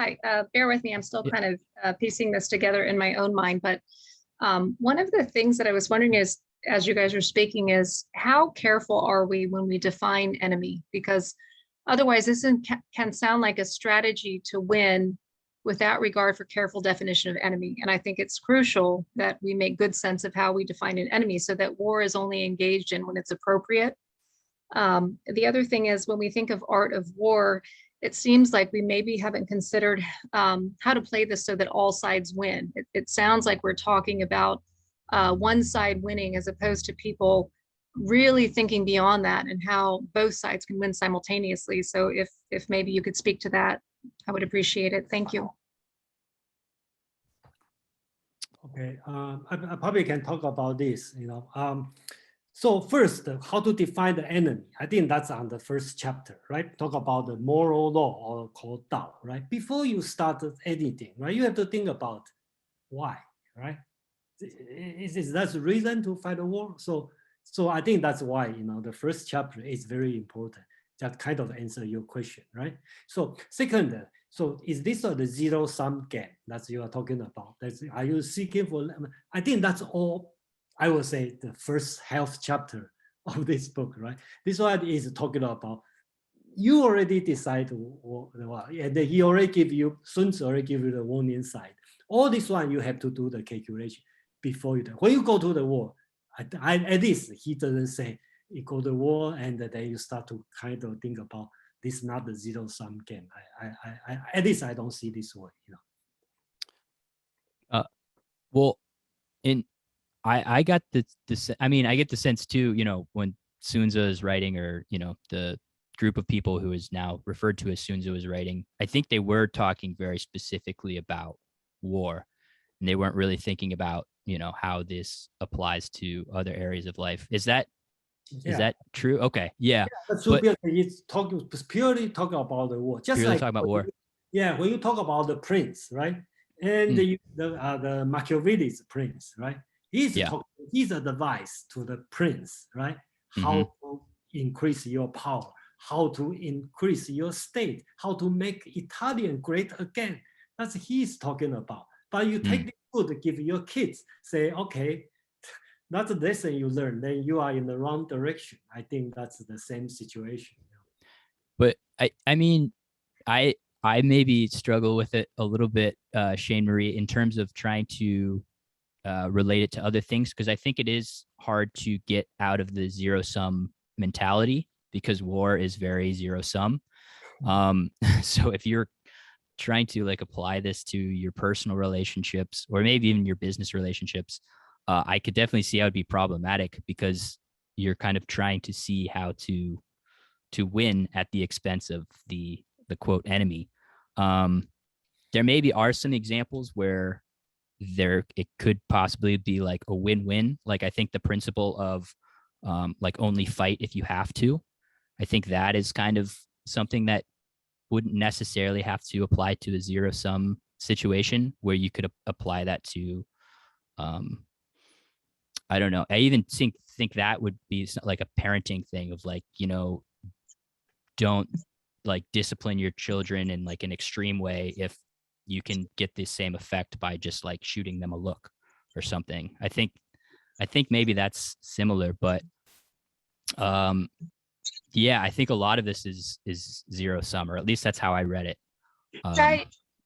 bear with me. I'm still kind of piecing this together in my own mind. But one of the things that I was wondering is, as you guys are speaking, is how careful are we when we define enemy? Because otherwise, this can sound like a strategy to win without regard for careful definition of enemy. And I think it's crucial that we make good sense of how we define an enemy so that war is only engaged in when it's appropriate. The other thing is, when we think of art of war, it seems like we maybe haven't considered how to play this so that all sides win. It sounds like we're talking about one side winning as opposed to people really thinking beyond that and how both sides can win simultaneously. So if maybe you could speak to that, I would appreciate it. Thank you. Okay, I probably can talk about this, So first, how to define the enemy? I think that's on the first chapter, right? Talk about the moral law, or called Tao, right? Before you start anything, right? You have to think about why, right? Is that the reason to fight a war? So I think that's why, the first chapter is very important. That kind of answer your question, right? So second, so is this the zero-sum game that you are talking about? Are you seeking for? I think that's all. I would say the first half chapter of this book, right? This one is talking about you already decide what, and he already give you, Sun Tzu already give you the warning sign. All this one you have to do the calculation before you do. When you go to the war, at least he doesn't say you go to war and then you start to kind of think about this, not the zero-sum game. I at least I don't see this way, Well, I got I get the sense too, when Sun Tzu is writing, or, the group of people who is now referred to as Sun Tzu is writing, I think they were talking very specifically about war, and they weren't really thinking about, how this applies to other areas of life. Is that true? Okay. Yeah. It's purely talking about the war. Just like talking about war. When you talk about the prince, right? And the Machiavelli's prince, right? He's advice to the prince, right? How to increase your power, how to increase your state, how to make Italian great again. That's he's talking about. But you take the food, give your kids, say, okay, that's a lesson you learn, then you are in the wrong direction. I think that's the same situation. But I mean, I maybe struggle with it a little bit, Shane Marie, in terms of trying to relate it to other things, because I think it is hard to get out of the zero-sum mentality, because war is very zero-sum. So if you're trying to apply this to your personal relationships, or maybe even your business relationships, I could definitely see how it'd be problematic, because you're kind of trying to see how to win at the expense of the quote enemy. There maybe are some examples where it could possibly be like a win-win. Like, I think the principle of only fight if you have to, I think that is kind of something that wouldn't necessarily have to apply to a zero-sum situation where you could apply that to, I don't know. I even think that would be like a parenting thing of like, you know, don't like discipline your children in like an extreme way if you can get the same effect by just like shooting them a look or something. I think maybe that's similar, but yeah, I think a lot of this is zero sum, or at least that's how I read it.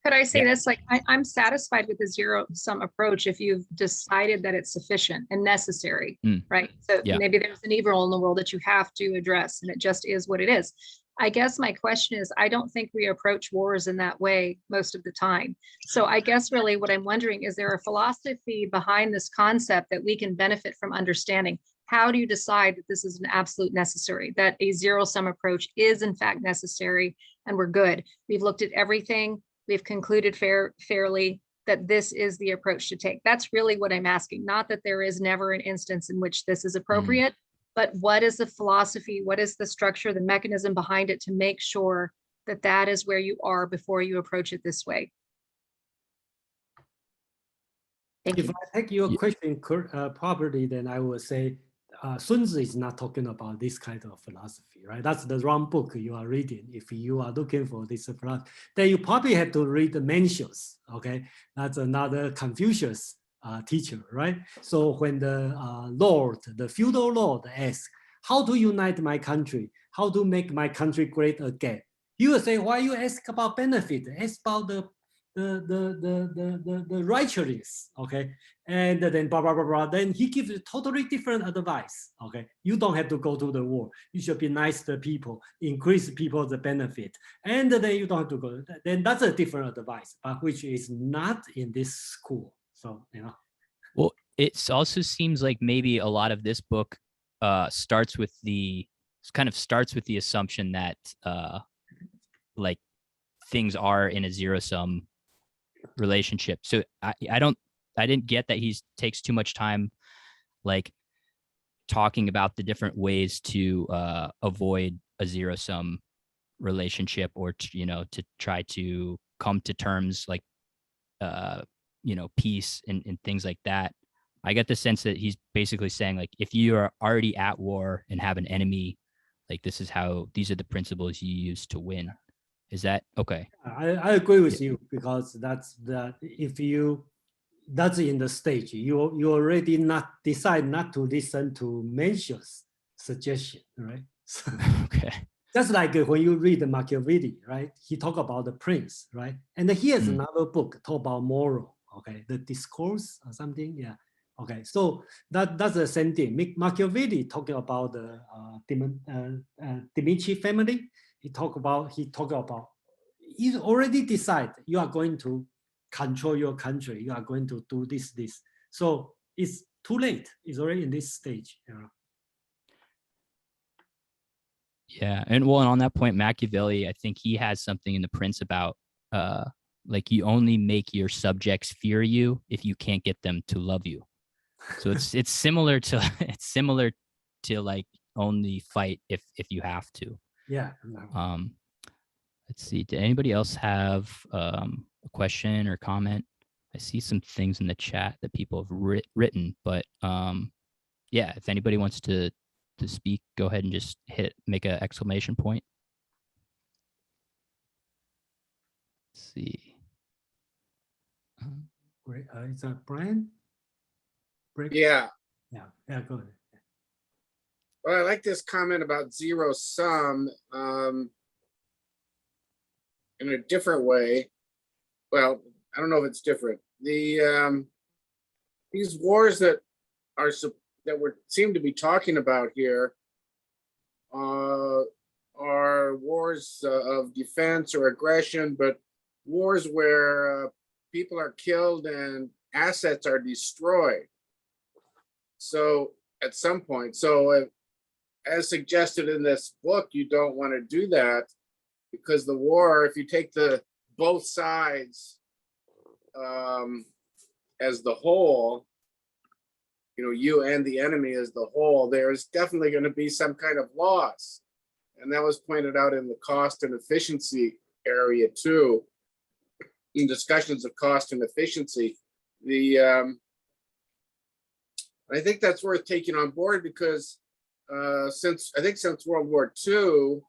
Could I say yeah. this? Like, I'm satisfied with the zero sum approach if you've decided that it's sufficient and necessary, right? So Yeah. maybe there's an evil in the world that you have to address, and it just is what it is. I guess my question is, I don't think we approach wars in that way most of the time. So I guess really what I'm wondering, is there a philosophy behind this concept that we can benefit from understanding? How do you decide that this is an absolute necessary, that a zero sum approach is in fact necessary and we're good? We've looked at everything. We've concluded fairly that this is the approach to take. That's really what I'm asking. Not that there is never an instance in which this is appropriate, but what is the philosophy? What is the structure, the mechanism behind it to make sure that that is where you are before you approach it this way? Thank If you. I take your question properly, then I will say Sun Tzu is not talking about this kind of philosophy, right? That's the wrong book you are reading. If you are looking for this philosophy, then you probably have to read the Mencius, okay? That's another Confucius teacher, right? So when the the feudal lord asks, how to unite my country? How to make my country great again? He will say, why you ask about benefit? Ask about the righteousness, okay? And then blah, blah, blah, blah. Then he gives totally different advice, okay? You don't have to go to the war. You should be nice to people, increase people's benefit. And then you don't have to go. Then that's a different advice, but which is not in this school. So, you know. Well, it also seems like maybe a lot of this book starts with the assumption that like things are in a zero sum relationship. So I didn't get that he takes too much time like talking about the different ways to avoid a zero sum relationship, or to try to come to terms like peace and things like that. I get the sense that he's basically saying like, if you are already at war and have an enemy, like these are the principles you use to win. Is that okay? I agree with you, because that's in the stage. You already decide not to listen to Mencius' suggestion, right? So, okay. Just like when you read the Machiavelli, right? He talk about the prince, right? And here's another book talk about moral, okay? The Discourse or something, yeah. Okay, so that's the same thing. Machiavelli talking about the Medici family. He talk about you already decide you are going to control your country. You are going to do this. So it's too late. It's already in this stage. You know? Yeah, and on that point, Machiavelli, I think he has something in The Prince about like you only make your subjects fear you if you can't get them to love you. So it's similar to like only fight if you have to. Yeah. Let's see. Did anybody else have a question or comment? I see some things in the chat that people have written, but yeah, if anybody wants to speak, go ahead and just make an exclamation point. Let's see. Great. Is that Brian? Yeah. Yeah, go ahead. Well, I like this comment about zero sum in a different way. Well, I don't know if it's different. The these wars that seem to be talking about here are wars of defense or aggression, but wars where people are killed and assets are destroyed. So at some point, as suggested in this book, you don't want to do that, because the war, if you take both sides as the whole, you and the enemy as the whole, there's definitely going to be some kind of loss. And that was pointed out in the cost and efficiency area too. in discussions of cost and efficiency. I think that's worth taking on board because since World War II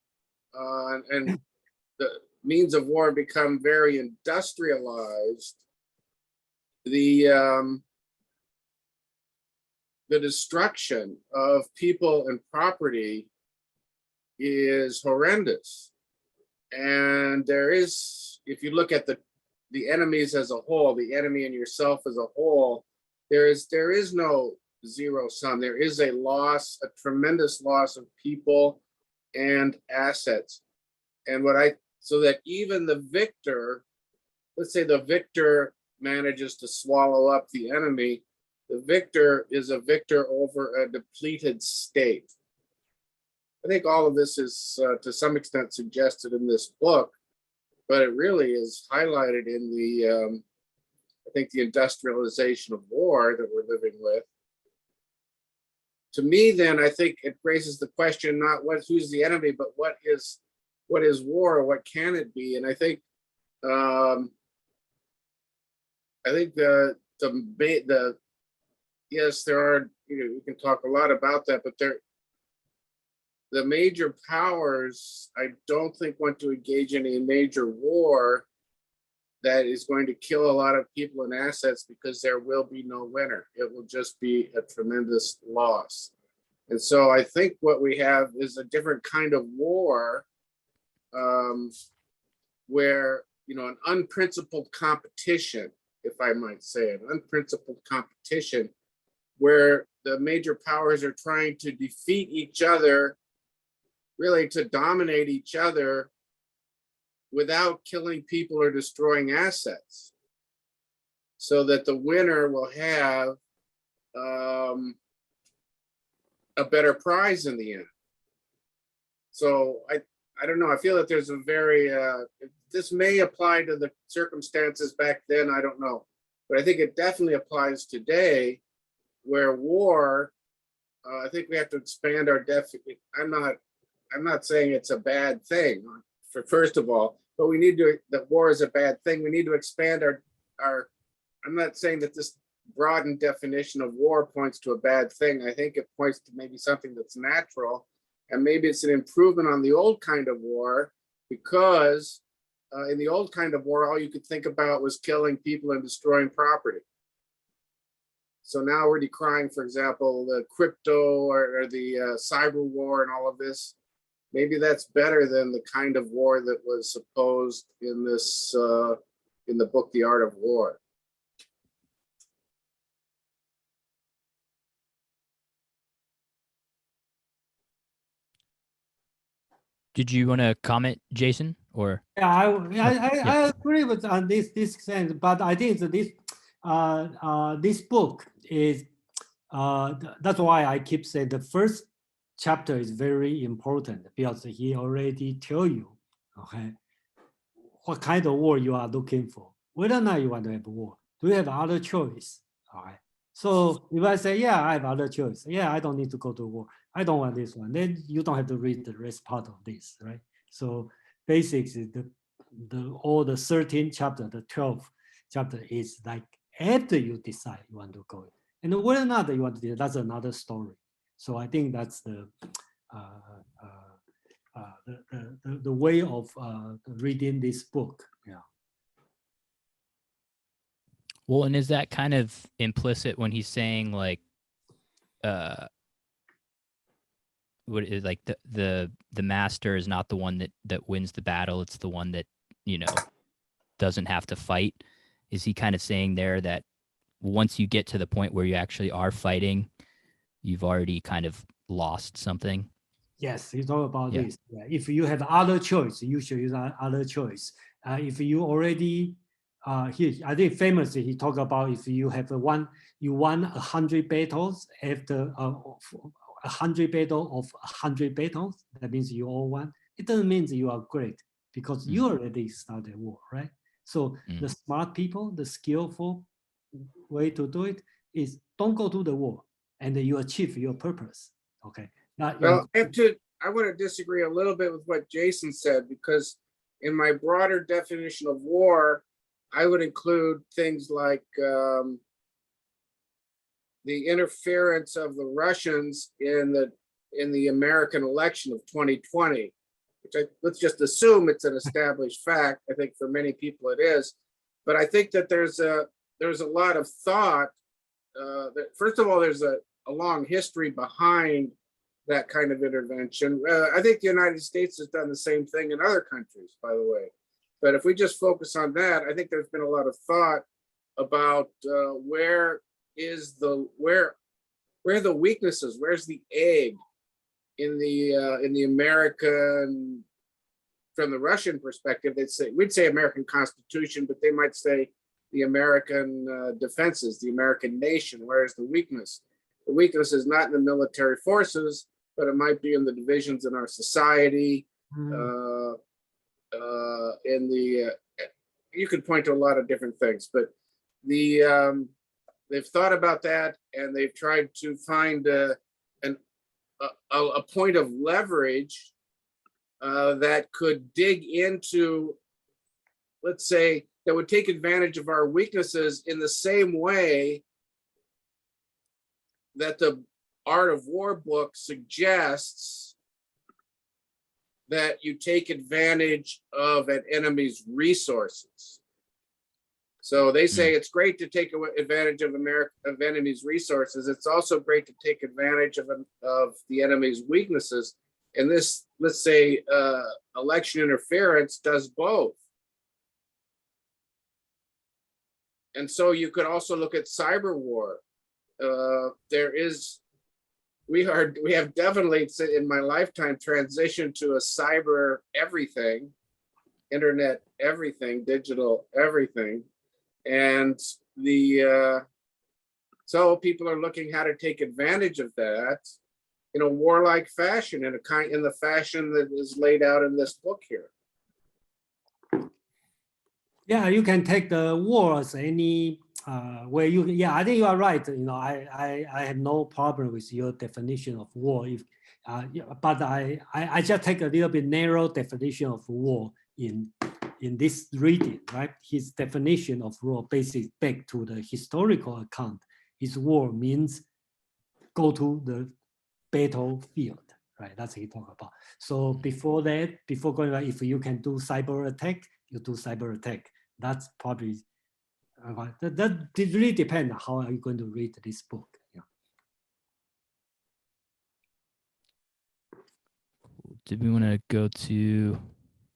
and the means of war become very industrialized, the destruction of people and property is horrendous. And there is, if you look at the enemies as a whole, the enemy and yourself as a whole, there is no zero sum. There is a loss, a tremendous loss of people and assets. And so that even the victor, let's say the victor manages to swallow up the enemy, the victor is a victor over a depleted state. I think all of this is to some extent suggested in this book, but it really is highlighted in the, I think, the industrialization of war that we're living with. To me, then, I think it raises the question not who's the enemy, but what is war? What can it be? And I think yes, there are. We can talk a lot about that, but the major powers, I don't think want to engage in a major war that is going to kill a lot of people and assets because there will be no winner. It will just be a tremendous loss. And so I think what we have is a different kind of war where, an unprincipled competition, if I might say, an unprincipled competition where the major powers are trying to defeat each other, really to dominate each other without killing people or destroying assets, so that the winner will have a better prize in the end. So I don't know. I feel that there's a very, this may apply to the circumstances back then, I don't know. But I think it definitely applies today, where war, I think we have to expand our definition. I'm not saying it's a bad thing, first of all, but we need to, that war is a bad thing. We need to expand our I'm not saying that this broadened definition of war points to a bad thing. I think it points to maybe something that's natural, and maybe it's an improvement on the old kind of war, because in the old kind of war, all you could think about was killing people and destroying property. So now we're decrying, for example, the crypto or the cyber war and all of this. Maybe that's better than the kind of war that was supposed in this in the book, The Art of War. Did you want to comment, Jason, or? Yeah, I agree with on this sense, but I think that this book is that's why I keep saying the first chapter is very important, because he already tell you, okay, what kind of war you are looking for, whether or not you want to have a war. Do you have other choice? All right. So if I say, yeah, I have other choice. Yeah, I don't need to go to war. I don't want this one. Then you don't have to read the rest part of this, right? So basically, all the 13 chapter, the 12th chapter is like after you decide you want to go. And whether or not you want to do, that's another story. So I think that's the way of reading this book. Yeah. Well, and is that kind of implicit when he's saying like, what is like the master is not the one that wins the battle, it's the one that, doesn't have to fight? Is he kind of saying there that once you get to the point where you actually are fighting, you've already kind of lost something? Yes, it's all about this. Yeah. If you have other choice, you should use other choice. If you already, I think famously he talked about if you have you won 100 battles after 100 battle of 100 battles, that means you all won. It doesn't mean that you are great, because you already started war, right? So the smart people, the skillful way to do it is don't go to the war, and you achieve your purpose. Okay. Well, I want to disagree a little bit with what Jason said, because in my broader definition of war, I would include things like the interference of the Russians in the American election of 2020, which let's just assume it's an established fact. I think for many people it is, but I think that there's a lot of thought. That first of all, there's a long history behind that kind of intervention. I think the United States has done the same thing in other countries, by the way. But if we just focus on that, I think there's been a lot of thought about where are the weaknesses, where's the egg in the American, from the Russian perspective, we'd say American Constitution, but they might say the American defenses, the American nation. Where's the weakness? The weakness is not in the military forces, but it might be in the divisions in our society. You could point to a lot of different things, but they've thought about that, and they've tried to find a point of leverage that could dig into, let's say, that would take advantage of our weaknesses in the same way that the Art of War book suggests that you take advantage of an enemy's resources. So they say it's great to take advantage of enemy's resources. It's also great to take advantage of the enemy's weaknesses. And this, let's say, election interference does both. And so you could also look at cyber war. We have definitely, in my lifetime, transitioned to a cyber everything, internet everything, digital everything. And so people are looking how to take advantage of that in a warlike fashion, in the fashion that is laid out in this book here. Yeah, you can take the war as any where you. Yeah, I think you are right. You know, I have no problem with your definition of war. But I just take a little bit narrow definition of war in this reading, right? His definition of war basically back to the historical account. His war means go to the battlefield, right? That's what he talked about. So before that, before going, if you can do cyber attack, you do cyber attack. That's probably that really depends on how are you going to read this book. Yeah. Did we want to go to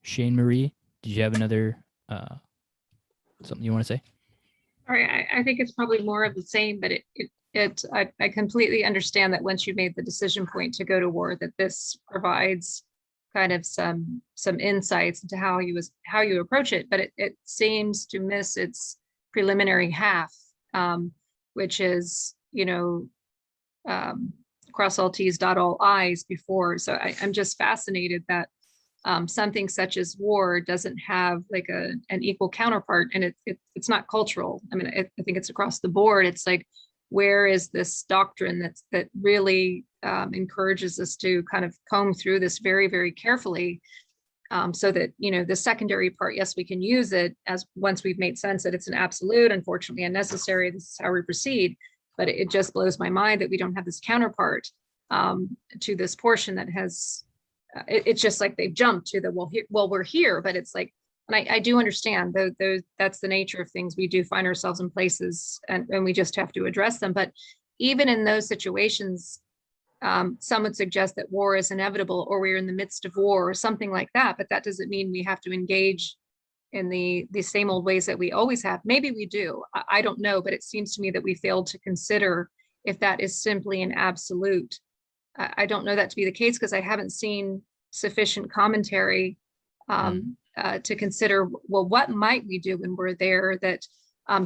Shane Marie? Did you have another something you want to say? All right, I think it's probably more of the same, but I completely understand that once you made the decision point to go to war, that this provides kind of some insights into how you approach it, but it seems to miss its preliminary half, which is, cross all T's, dot all I's before. So I'm just fascinated that something such as war doesn't have like an equal counterpart, and it's not cultural. I mean, I think it's across the board. It's like, where is this doctrine that really encourages us to kind of comb through this very, very carefully, so that, the secondary part, yes, we can use it as once we've made sense that it's an absolute, unfortunately unnecessary, this is how we proceed. But it just blows my mind that we don't have this counterpart to this portion that has, it's just like they've jumped to the, we're here, but it's like, and I do understand that's the nature of things. We do find ourselves in places and we just have to address them. But even in those situations, some would suggest that war is inevitable, or we're in the midst of war, or something like that. But that doesn't mean we have to engage in the same old ways that we always have. Maybe we do. I don't know, but it seems to me that we failed to consider if that is simply an absolute. I don't know that to be the case, because I haven't seen sufficient commentary to consider, well, what might we do when we're there? That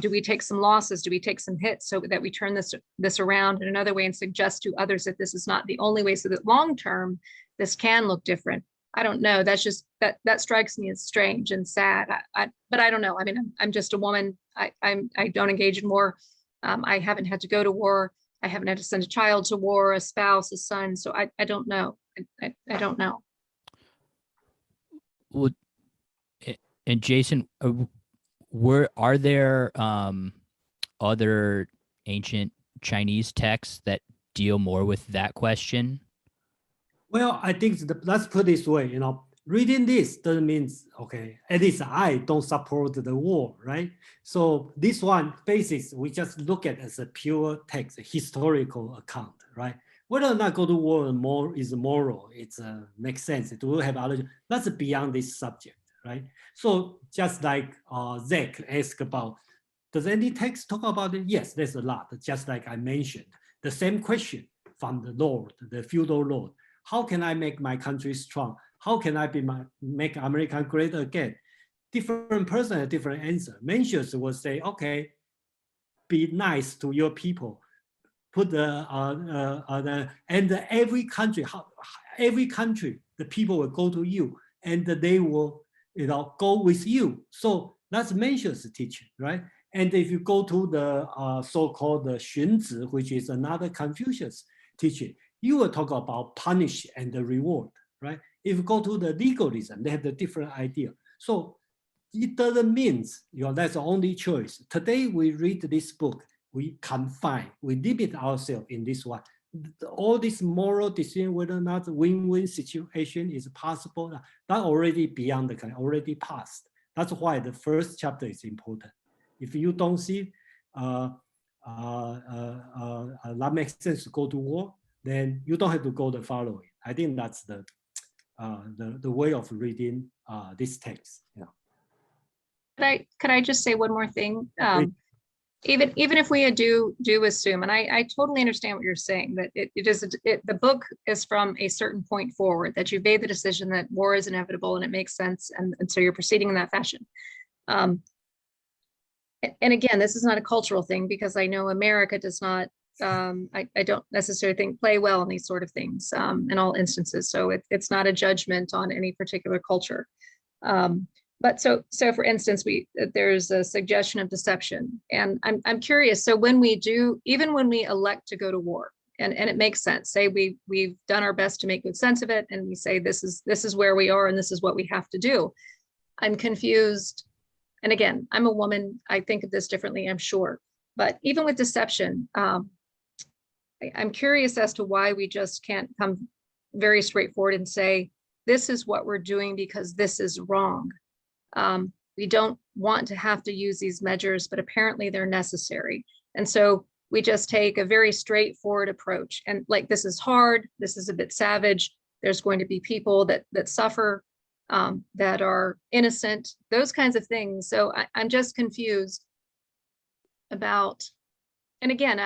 do we take some losses? Do we take some hits so that we turn this around in another way and suggest to others that this is not the only way, so that long term this can look different? I don't know. That's just that strikes me as strange and sad. But I don't know. I mean, I'm just a woman. I don't engage in war. I haven't had to go to war. I haven't had to send a child to war, a spouse, a son. So I don't know. I don't know. Well, and Jason, are there other ancient Chinese texts that deal more with that question? Well, I think let's put it this way, reading this doesn't mean, okay, at least I don't support the war, right? So this one, basis, we just look at as a pure text, a historical account, right? Whether or not go to war is moral, it makes sense. It will have other, that's beyond this subject, right? So just like Zach asked about, does any text talk about it? Yes, there's a lot, just like I mentioned. The same question from the Lord, the feudal Lord. How can I make my country strong? How can I make America great again? Different person, a different answer. Mencius will say, okay, be nice to your people. Put and every country, the people will go to you, and they will, go with you. So that's Mencius' teaching, right? And if you go to the so-called the Xunzi, which is another Confucius teaching, you will talk about punish and the reward, right? If you go to the legalism, they have the different idea. So it doesn't mean that's the only choice. Today we read this book, we confine, we limit ourselves in this one. All this moral decision, whether or not win-win situation is possible, that already beyond the already passed. That's why the first chapter is important. If you don't see that makes sense to go to war, then you don't have to go the following. I think that's the way of reading this text. Could I just say one more thing? Even if we do assume, and I totally understand what you're saying, that the book is from a certain point forward, that you've made the decision that war is inevitable and it makes sense, and so you're proceeding in that fashion. And again, this is not a cultural thing, because I know America does not, I don't necessarily think play well in these sort of things in all instances. So it's not a judgment on any particular culture. But so for instance, there's a suggestion of deception, and I'm curious. So when we do, even when we elect to go to war, and it makes sense, say we've done our best to make good sense of it, and we say this is where we are and this is what we have to do. I'm confused. And again, I'm a woman, I think of this differently, I'm sure. But even with deception, I'm curious as to why we just can't come very straightforward and say, this is what we're doing because this is wrong. We don't want to have to use these measures, but apparently they're necessary. And so we just take a very straightforward approach. And like, this is hard, this is a bit savage. There's going to be people that suffer, that are innocent, those kinds of things. So I'm just confused about, and again,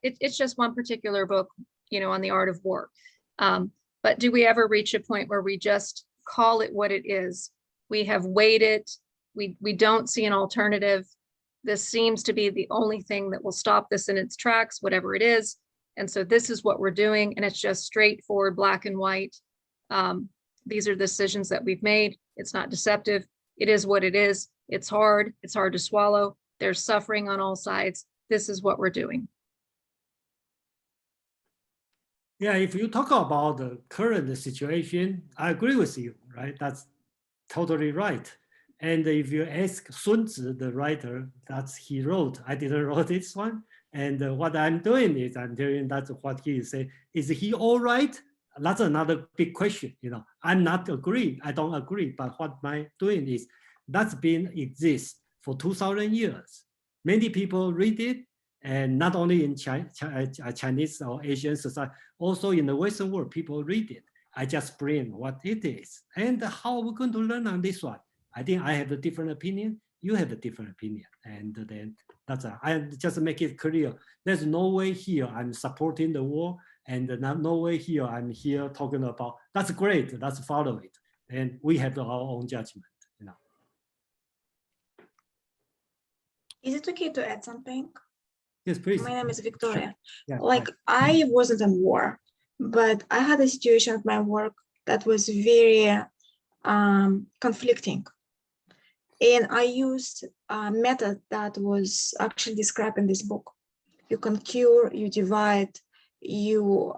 it's just one particular book, on the art of war. But do we ever reach a point where we just call it what it is? We have weighed it. We don't see an alternative. This seems to be the only thing that will stop this in its tracks, whatever it is. And so this is what we're doing. And it's just straightforward, black and white. These are decisions that we've made. It's not deceptive. It is what it is. It's hard. It's hard to swallow. There's suffering on all sides. This is what we're doing. Yeah, if you talk about the current situation, I agree with you, right? That's totally right. And if you ask Sun Tzu, the writer, he wrote, I didn't write this one. And what I'm doing is I'm doing that's what he say. Is he all right? That's another big question. I'm not agree. I don't agree. But what I'm doing is that's been exists for 2,000 years. Many people read it, and not only in Chinese or Asian society, also in the Western world, people read it. I just bring what it is. And how are we going to learn on this one? I think I have a different opinion. You have a different opinion. And then I just make it clear. There's no way here I'm supporting the war, and no way here I'm here talking about, that's great, let's follow it. And we have our own judgment. Is it okay to add something? Yes, please. My name is Victoria. Yeah, like I wasn't in war, but I had a situation at my work that was very conflicting. And I used a method that was actually described in this book. You concur, you divide, you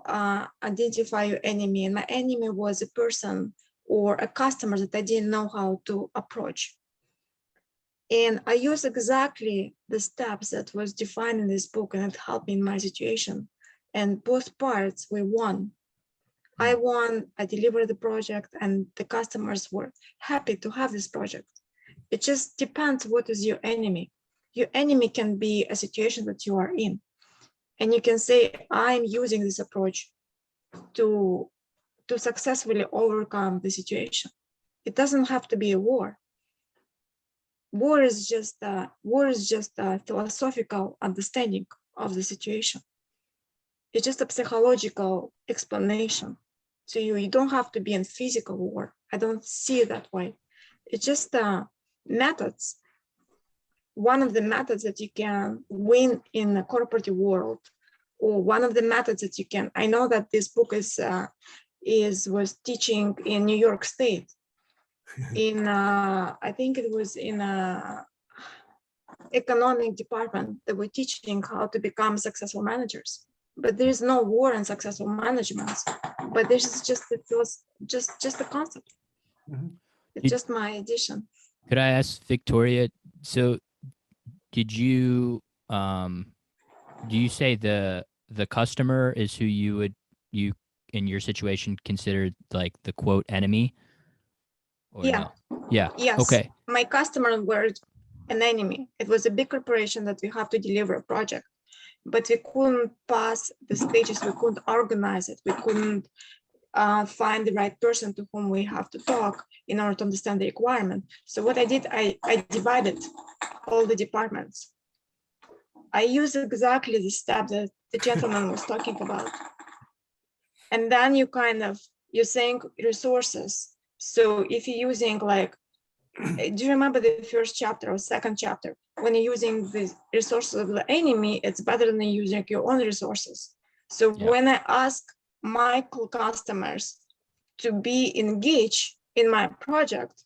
identify your enemy. And my enemy was a person or a customer that I didn't know how to approach. And I use exactly the steps that was defined in this book, and it helped me in my situation. And both parts we won. I won, I delivered the project, and the customers were happy to have this project. It just depends what is your enemy. Your enemy can be a situation that you are in. And you can say, I'm using this approach to successfully overcome the situation. It doesn't have to be a war. War is just a philosophical understanding of the situation. It's just a psychological explanation. So you don't have to be in physical war. I don't see it that way. It's just methods. One of the methods that you can win in the corporate world, or one of the methods that you can. I know that this book was teaching in New York State. In I think it was in economic department. They were teaching how to become successful managers. But there is no war in successful management. But this is just a concept. Mhm. It's just my addition. Could I ask Victoria? So, did you do you say the customer is who you in your situation considered like the quote enemy? Or Yeah. no? Yeah. Yes. Okay. My customer were an enemy. It was a big corporation that we have to deliver a project, but we couldn't pass the stages. We couldn't organize it. We couldn't find the right person to whom we have to talk in order to understand the requirement. So what I did, I divided all the departments. I used exactly the step that the gentleman was talking about. And then you're saying resources. So if you're using do you remember the first chapter or second chapter? When you're using the resources of the enemy, it's better than using your own resources. So when I ask my customers to be engaged in my project,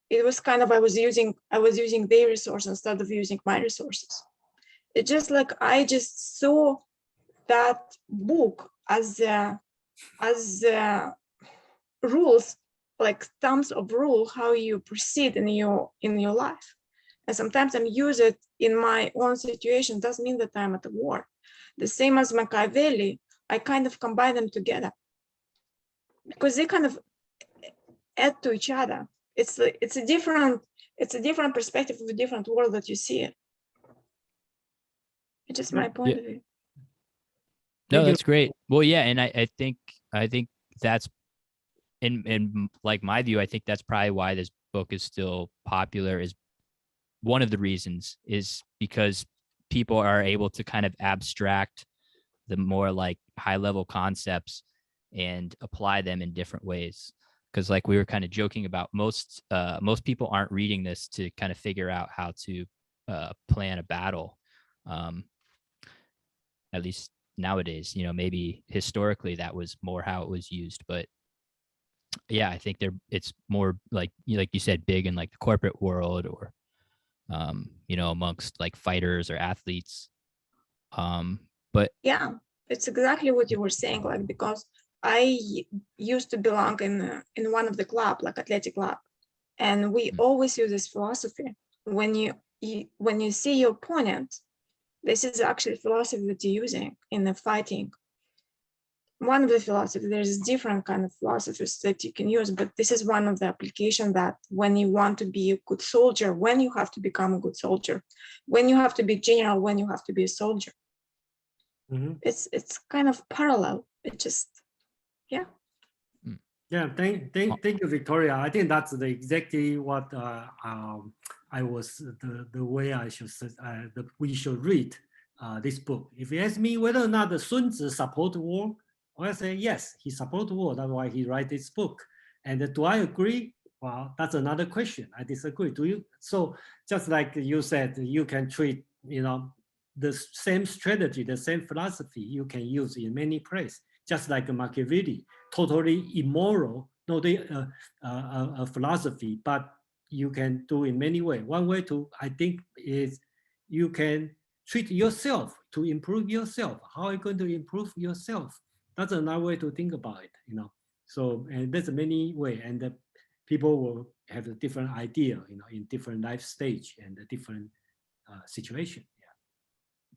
it was I was using their resources instead of using my resources. It's just I just saw that book as rules, like terms of rule, how you proceed in your life. And sometimes I'm use it in my own situation. Doesn't mean that I'm at a war. The same as Machiavelli, I combine them together because they add to each other. It's a different perspective of a different world that you see it. It's just my point of view. No, that's great. Well, yeah, and I think that's in like my view, I think that's probably why this book is still popular. Is one of the reasons is because people are able to kind of abstract the more like high level concepts and apply them in different ways. Because like we were kind of joking about, most people aren't reading this to kind of figure out how to plan a battle. At least nowadays, maybe historically that was more how it was used, but yeah, I think it's more like you said, big in like the corporate world or amongst like fighters or athletes. But yeah, it's exactly what you were saying, because I used to belong in one of the club, like athletic club, and we always use this philosophy. When you see your opponent, this is actually philosophy that you're using in the fighting. One of the philosophies, there's different kind of philosophies that you can use, but this is one of the application that when you want to be a good soldier, when you have to become a good soldier, when you have to be general, when you have to be a soldier. Mm-hmm. It's kind of parallel. It just, yeah. Yeah, thank you, Victoria. I think that's exactly what I was the way I should we should read this book. If you ask me whether or not the Sun Tzu support war, I say yes, he supports war. That's why he write this book. And do I agree? Well, that's another question. I disagree. Do you? So just like you said, you can treat the same strategy, the same philosophy you can use in many places. Just like Machiavelli, totally immoral, not a philosophy, but you can do in many ways. One way I think, is you can treat yourself to improve yourself. How are you going to improve yourself? That's another way to think about it, So, and there's many ways, and people will have a different idea, in different life stage and a different situation.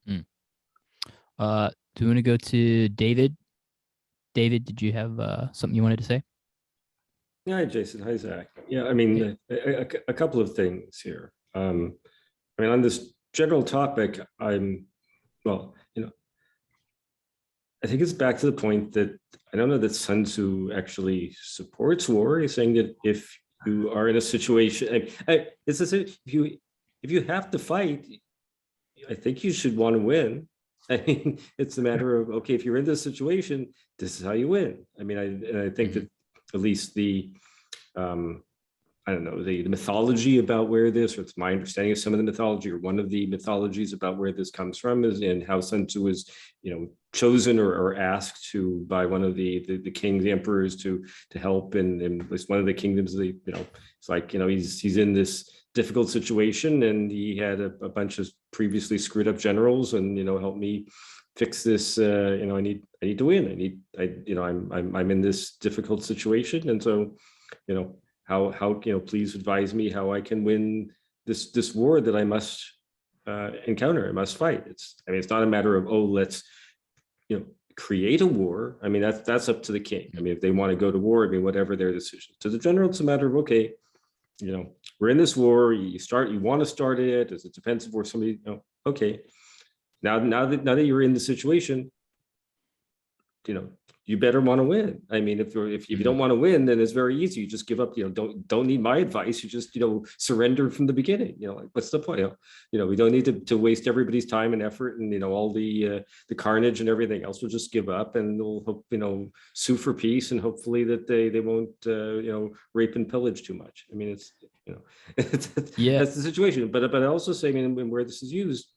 Yeah. Do you want to go to David? David, did you have something you wanted to say? Yeah, hi, Jason. Hi, Zach. Yeah, I mean, a couple of things here. I mean, on this general topic, well, I think it's back to the point that I don't know that Sun Tzu actually supports war. He's saying that if you are in a situation, it's as if you have to fight, I think you should want to win. I mean, it's a matter of, okay, if you're in this situation, this is how you win. I mean, I think that at least the, I don't know, the mythology about where this, or it's my understanding of some of the mythology, or one of the mythologies about where this comes from, is and how Sun Tzu was, chosen or asked to by one of the kings, the emperors, to help in at least one of the kingdoms. It's like, he's in this difficult situation, and he had a bunch of previously screwed up generals, and help me fix this. I need to win. I'm in this difficult situation, and so how please advise me how I can win this war that I must encounter. I must fight. It's not a matter of, let's create a war. I mean, that's up to the king. I mean, if they want to go to war, I mean, whatever their decision. To the general, it's a matter of, okay, we're in this war. You want to start it as a defensive war. Somebody, okay. Now that you're in the situation, you better want to win. I mean, if you don't want to win, then it's very easy. You just give up. Don't need my advice. You just surrender from the beginning. Like, what's the point? We don't need to waste everybody's time and effort, and all the carnage and everything else. We'll just give up, and we'll hope sue for peace, and hopefully that they won't rape and pillage too much. I mean, it's that's the situation. But I also say, I mean, where this is used,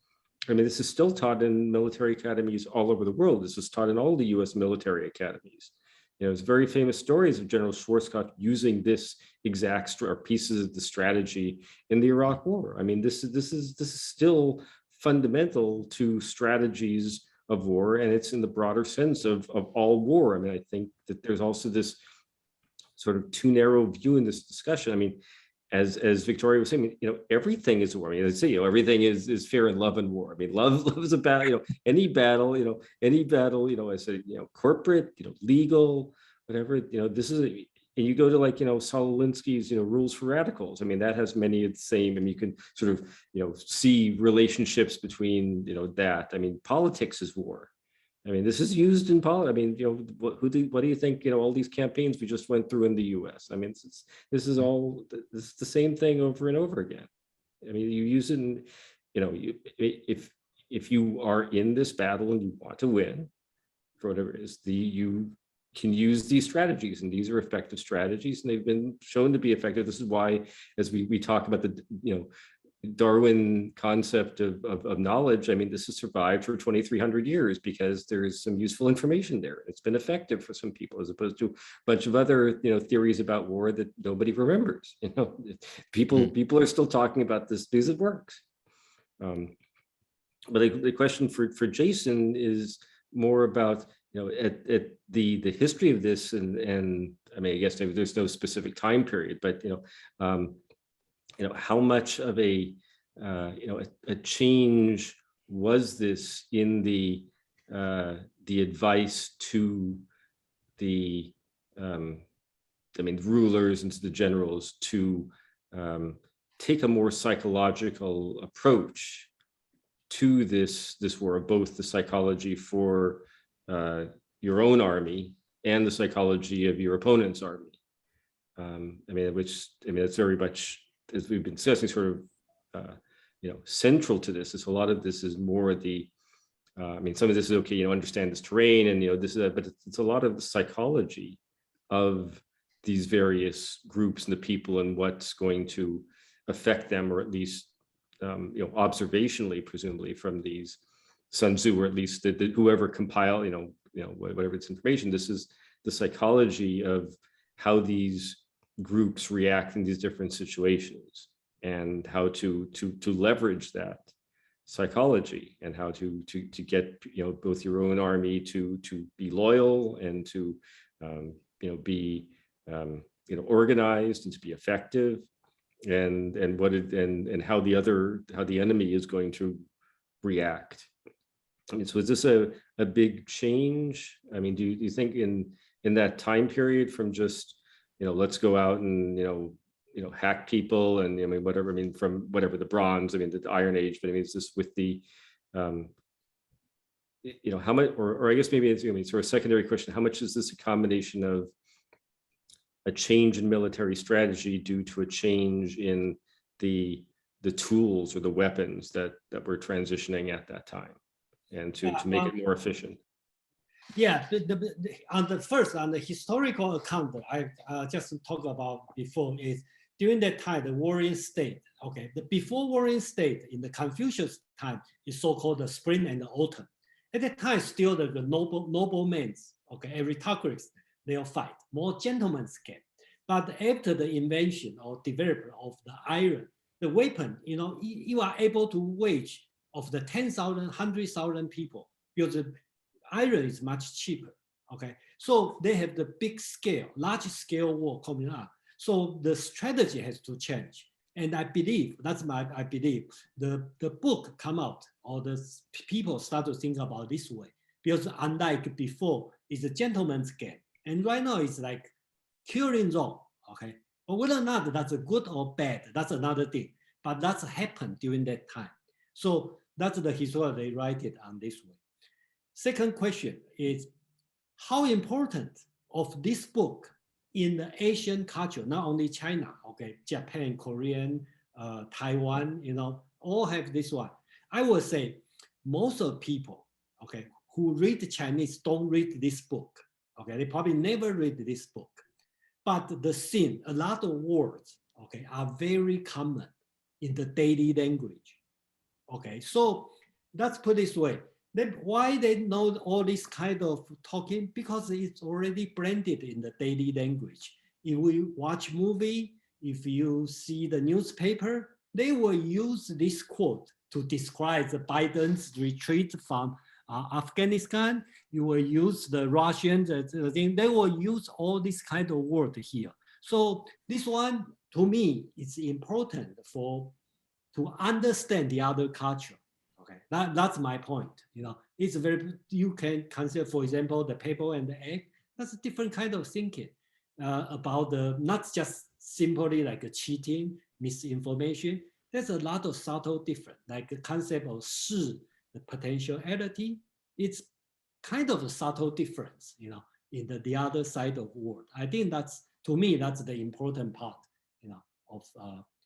I mean, this is still taught in military academies all over the world. This is taught in all the U.S. military academies. There's very famous stories of General Schwarzkopf using this exact or pieces of the strategy in the Iraq War. I mean, this is still fundamental to strategies of war, and it's in the broader sense of all war. I mean, I think that there's also this sort of too narrow view in this discussion. I mean, as Victoria was saying, everything is war. I mean, let's say, everything is fear and love and war. I mean, love is about, any battle, I said, corporate, legal, whatever, this is, and you go to like, Saul Alinsky's, Rules for Radicals. I mean, that has many of the same, and you can sort of, see relationships between, that. I mean, politics is war. I mean, this is used in politics. I mean, what do you think? All these campaigns we just went through in the U.S. I mean, this is the same thing over and over again. I mean, you use it in, if you are in this battle and you want to win, for whatever it is, you can use these strategies, and these are effective strategies, and they've been shown to be effective. This is why, as we talk about the Darwin concept of knowledge, I mean, this has survived for 2,300 years because there is some useful information there. It's been effective for some people, as opposed to a bunch of other theories about war that nobody remembers. People are still talking about this because it works. But the question for Jason is more about at the history of this, and I mean, I guess maybe there's no specific time period, but how much of a change was this in the advice to the rulers and to the generals to take a more psychological approach to this war, both the psychology for your own army and the psychology of your opponent's army. It's very much, as we've been discussing, sort of, central to this. A lot of this is more the, some of this is okay, understand this terrain, and this is, but it's a lot of the psychology of these various groups and the people, and what's going to affect them, or at least, observationally, presumably from these Sun Tzu, or at least whoever compile, whatever its information. This is the psychology of how these groups react in these different situations, and how to leverage that psychology, and how to get both your own army to be loyal, and to be organized and to be effective, and how the enemy is going to react. I mean, so is this a big change? I mean, do you think in that time period from just, let's go out and, hack people and, I mean, whatever, I mean, from whatever the bronze, I mean, the Iron Age, but I mean, it's just with the, how much, or I guess maybe it's, sort of secondary question, how much is this a combination of a change in military strategy due to a change in the tools or the weapons that we're transitioning at that time, and to make it more efficient? Yeah, on the historical account that I just talked about before is during that time, the warring state, okay, the before warring state in the Confucius time is so-called the spring and the autumn. At that time, still the noblemen, okay, aristocrats, they'll fight, more gentlemen's game. But after the invention or development of the iron, the weapon, you are able to wage of the 10,000, 100,000 people, because the iron is much cheaper, okay? So they have the big scale, large scale war coming up. So the strategy has to change. And I believe, I believe the book come out, or the people start to think about this way, because unlike before, it's a gentleman's game. And right now it's like killing zone, okay? But whether or not that's a good or bad, that's another thing. But that's happened during that time. So that's the history they write it on this way. Second question is, how important of this book in the Asian culture, not only China, okay, Japan, Korean, Taiwan, all have this one. I would say most of people, okay, who read Chinese don't read this book, okay, they probably never read this book. But the scene, a lot of words, okay, are very common in the daily language, okay. So let's put it this way. Then why they know all this kind of talking? Because it's already blended in the daily language. If we watch movie, if you see the newspaper, they will use this quote to describe the Biden's retreat from Afghanistan. You will use the Russians, they will use all this kind of word here. So this one, to me, is important to understand the other culture. Okay, that's my point. It's you can consider, for example, the Pebble and the egg. That's a different kind of thinking about not just simply like a cheating, misinformation. There's a lot of subtle difference, like the concept of 是, the potentiality. It's kind of a subtle difference, in the other side of the world. I think to me, that's the important part, of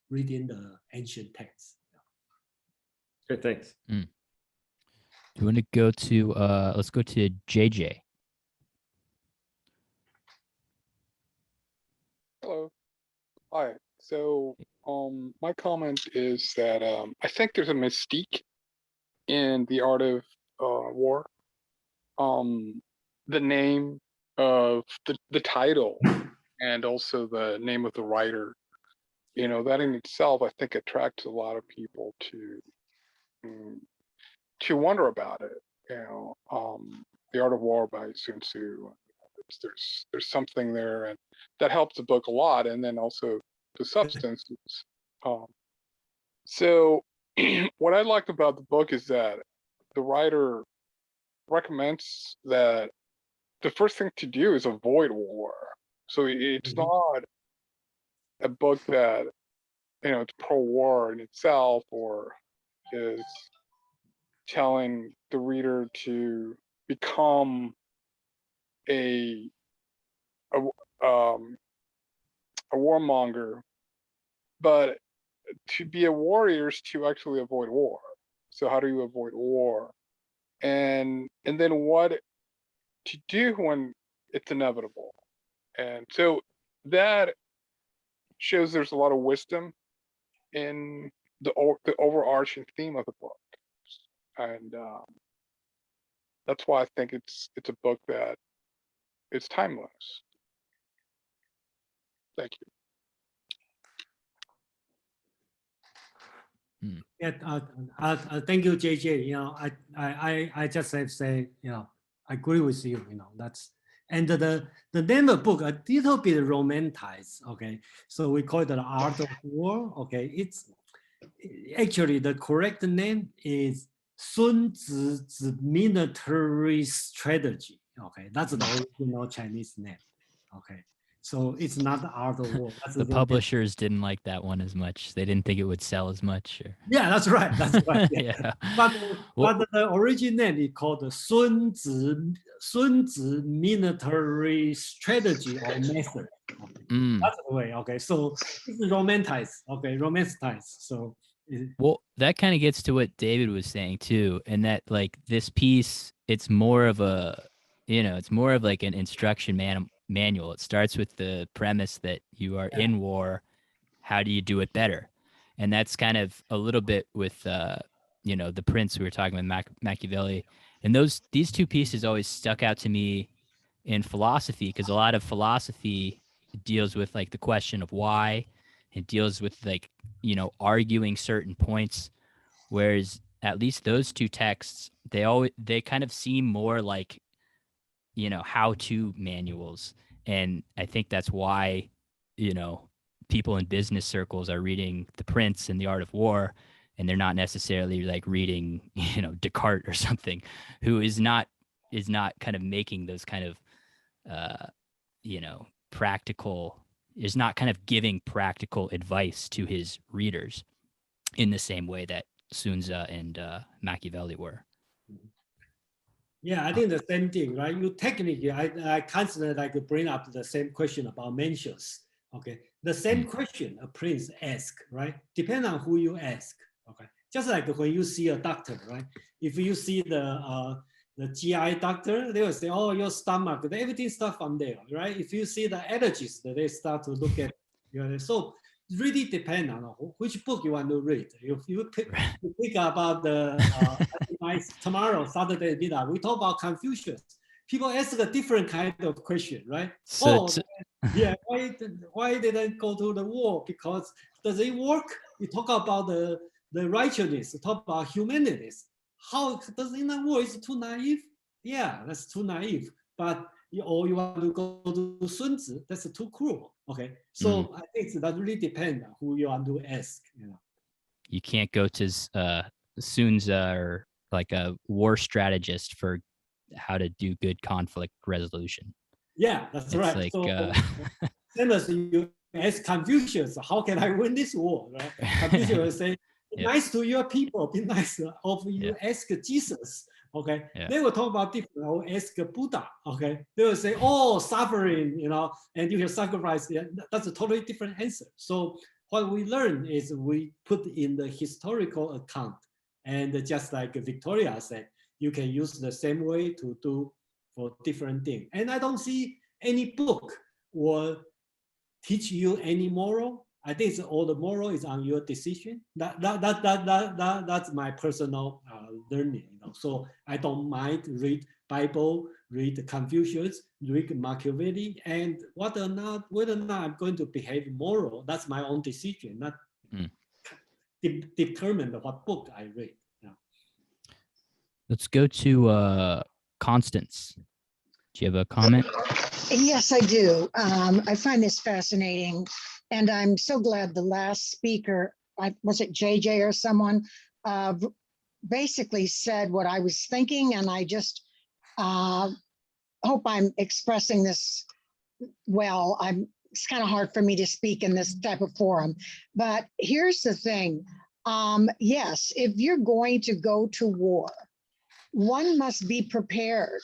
reading the ancient texts. Good, thanks. Do you want to go to, let's go to JJ. Hello. Hi. So my comment is that I think there's a mystique in the art of war. The name of the title and also the name of the writer, that in itself, I think attracts a lot of people to wonder about it. The Art of War by Sun Tzu. There's something there, and that helps the book a lot. And then also the substance. So what I liked about the book is that the writer recommends that the first thing to do is avoid war. So it's not a book that, it's pro-war in itself, or is telling the reader to become a warmonger, but to be a warrior is to actually avoid war. So how do you avoid war? And then what to do when it's inevitable? And so that shows there's a lot of wisdom in the overarching theme of the book. And that's why I think it's a book that it's timeless. Thank you. Yeah, thank you, JJ. I just have to say, I agree with you. And the name of the book a little bit romanticized. Okay, so we call it the Art of War. Okay, it's actually the correct name is Sun Tzu's Military Strategy. Okay, that's the original Chinese name. Okay, so it's not the Art of War. That's The publishers didn't like that one as much. They didn't think it would sell as much. Or... Yeah, that's right. That's right. Yeah. Yeah. But the original name is called the Sun Tzu Military Strategy or Method. Okay. That's the way. Okay, so it's romanticized. Okay, romanticized. So. Well, that kind of gets to what David was saying too, and that like this piece, it's more of a, it's more of like an instruction manual. It starts with the premise that you are in war. How do you do it better? And that's kind of a little bit with, the Prince we were talking about, Machiavelli. And these two pieces always stuck out to me in philosophy, because a lot of philosophy deals with like the question of why. It deals with like, arguing certain points, whereas at least those two texts, they kind of seem more like, how-to manuals. And I think that's why, people in business circles are reading The Prince and The Art of War, and they're not necessarily like reading, Descartes or something, who is not kind of making those kind of, practical, is not kind of giving practical advice to his readers in the same way that Sun Tzu and Machiavelli were. Yeah, I think the same thing, right? You technically, I constantly like bring up the same question about mentions. Okay, the same question a prince asks, right? Depending on who you ask. Okay, just like when you see a doctor, right? If you see the GI doctor, they will say, "Oh, your stomach, everything stuff from there," right? If you see the allergist, they start to look at so it really depends on which book you want to read. If you pick about the tomorrow Saturday dinner, we talk about Confucius. People ask a different kind of question, right? So yeah, why didn't go to the war? Because does it work? We talk about the righteousness, talk about humanities. How does it not work? It's too naive. Yeah, that's too naive. But you want to go to Sun Tzu, that's too cruel. Okay, so I think that really depends on who you want to ask. You can't go to Sun Tzu or like a war strategist for how to do good conflict resolution. Yeah, that's right. Like, so same as you ask Confucius, how can I win this war? Right? Confucius will say, be nice to your people, be nice. Or you ask Jesus, okay? They will talk about different, or ask Buddha, okay? They will say, oh, suffering, and you can sacrifice. That's a totally different answer. So what we learn is we put in the historical account, and just like Victoria said, you can use the same way to do for different things. And I don't see any book will teach you any moral. I think all the moral is on your decision. That's my personal learning. So I don't mind read Bible, read Confucius, read Machiavelli, and whether or not I'm going to behave moral, that's my own decision, not determine what book I read. Let's go to Constance. Do you have a comment? Yes, I do. I find this fascinating, and I'm so glad the last speaker, was it JJ or someone, basically said what I was thinking, and I just hope I'm expressing this well. It's kind of hard for me to speak in this type of forum, but here's the thing. Yes, if you're going to go to war, one must be prepared.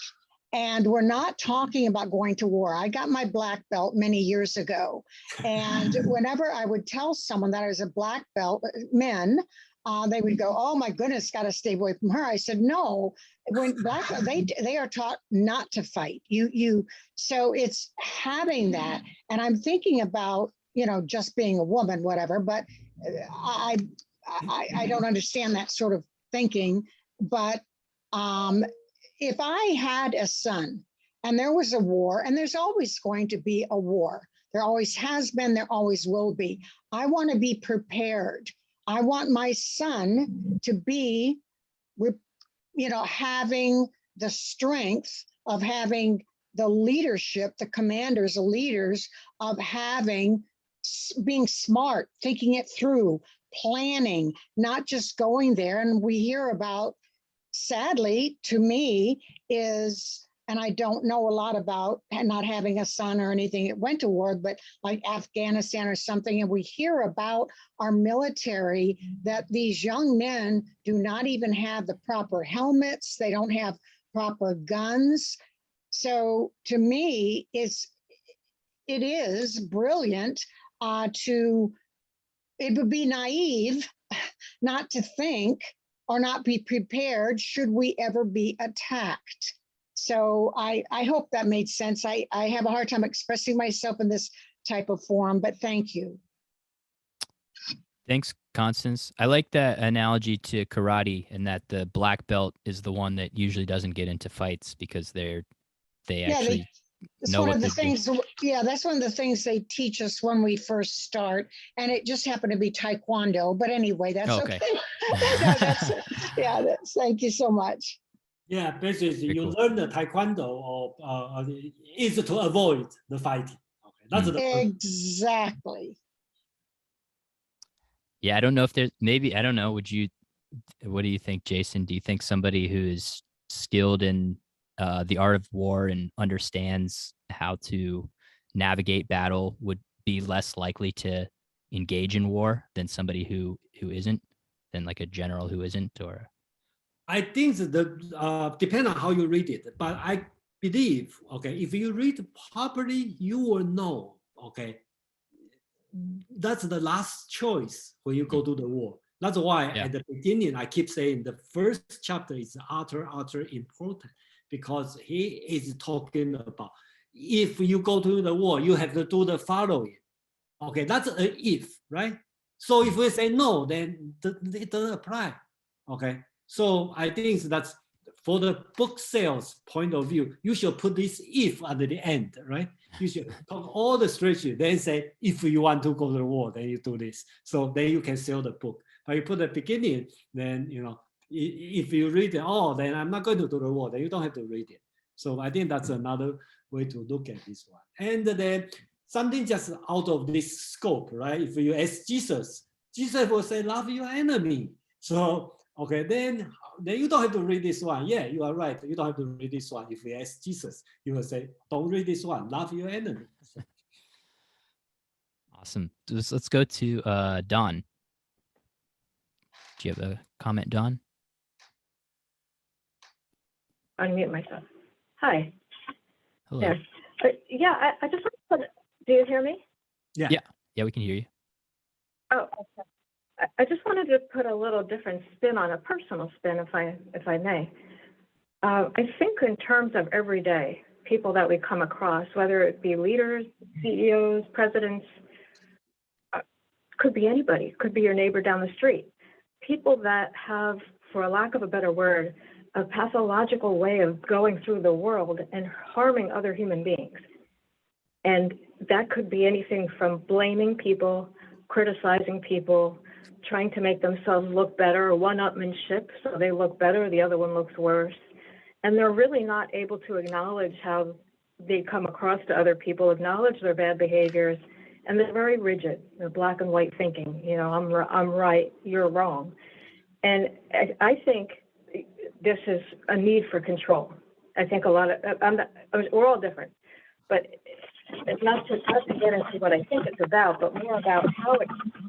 And we're not talking about going to war. I got my black belt many years ago. And whenever I would tell someone that I was a black belt, men, they would go, oh my goodness, got to stay away from her. I said, no, when they are taught not to fight. So it's having that. And I'm thinking about, just being a woman, whatever, but I don't understand that sort of thinking. But if I had a son and there was a war, and there's always going to be a war, there always has been, there always will be. I want to be prepared. I want my son to be, having the strength of having the leadership, the commanders, the leaders of being smart, thinking it through, planning, not just going there. And we hear about, sadly, to me, and I don't know a lot about not having a son or anything that went to war, but like Afghanistan or something, and we hear about our military, that these young men do not even have the proper helmets, they don't have proper guns. So to me, it is brilliant it would be naive not to think or not be prepared should we ever be attacked. So I hope that made sense. I have a hard time expressing myself in this type of form, but thank you. Thanks, Constance. I like that analogy to karate, and that the black belt is the one that usually doesn't get into fights because they actually It's know one what of the they're doing. things, yeah, that's one of the things they teach us when we first start. And it just happened to be Taekwondo. But anyway, that's okay. Thank you so much. Yeah, basically Very you cool. learn the Taekwondo or is to avoid the fighting. Okay, that's the Exactly. Yeah, I don't know if there's maybe, I don't know. What do you think, Jason? Do you think somebody who is skilled in the art of war and understands how to navigate battle would be less likely to engage in war than somebody who isn't, than like a general who isn't? Or I think that depend on how you read it, but I believe, okay, if you read properly, you will know, okay, that's the last choice when you go to the war. That's why at the beginning, I keep saying the first chapter is utter important, because he is talking about if you go to the war, you have to do the following. Okay, that's an if, right? So if we say no, then it doesn't apply. Okay, so I think that's for the book sales point of view, you should put this if at the end, right? You should talk all the strategy, then say, if you want to go to the war, then you do this. So then you can sell the book. But you put the beginning, then, you know, if you read it, oh, then I'm not going to do the war, then you don't have to read it. So I think that's another way to look at this one. And then something just out of this scope, right? If you ask Jesus, Jesus will say, love your enemy. So, okay, then you don't have to read this one. Yeah, you are right. You don't have to read this one. If we ask Jesus, he will say, don't read this one. Love your enemy. awesome. Let's go to Don. Do you have a comment, Don? Unmute myself. Hi. Hello. There. Yeah, I just want to put, do you hear me? Yeah, we can hear you. Oh, okay. I just wanted to put a little different spin on a personal spin, if I may. I think in terms of everyday people that we come across, whether it be leaders, CEOs, presidents, could be anybody, could be your neighbor down the street. People that have, for a lack of a better word, a pathological way of going through the world and harming other human beings. And that could be anything from blaming people, criticizing people, trying to make themselves look better, or one-upmanship, so they look better, the other one looks worse. And they're really not able to acknowledge how they come across to other people, acknowledge their bad behaviors, and they're very rigid. They're black and white thinking, you know, I'm right, you're wrong. And I think this is a need for control. I think a lot of, we're all different, but it's not to get into what I think it's about, but more about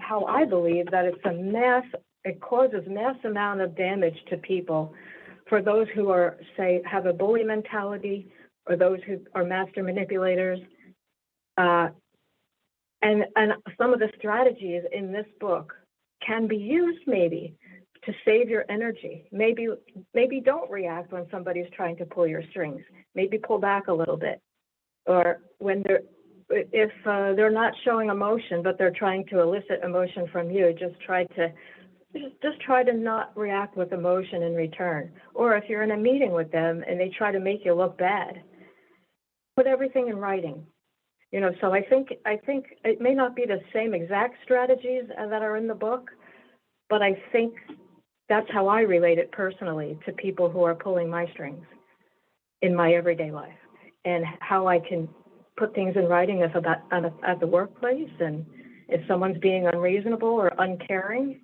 how I believe that it causes mass amount of damage to people for those who are, say, have a bully mentality, or those who are master manipulators. And some of the strategies in this book can be used maybe to save your energy. Maybe don't react when somebody's trying to pull your strings. Maybe pull back a little bit. Or if they're not showing emotion, but they're trying to elicit emotion from you, just try to not react with emotion in return. Or if you're in a meeting with them and they try to make you look bad, put everything in writing. You know, so I think it may not be the same exact strategies that are in the book, but I think that's how I relate it personally to people who are pulling my strings in my everyday life. and how I can put things in writing if about at the workplace, and if someone's being unreasonable or uncaring,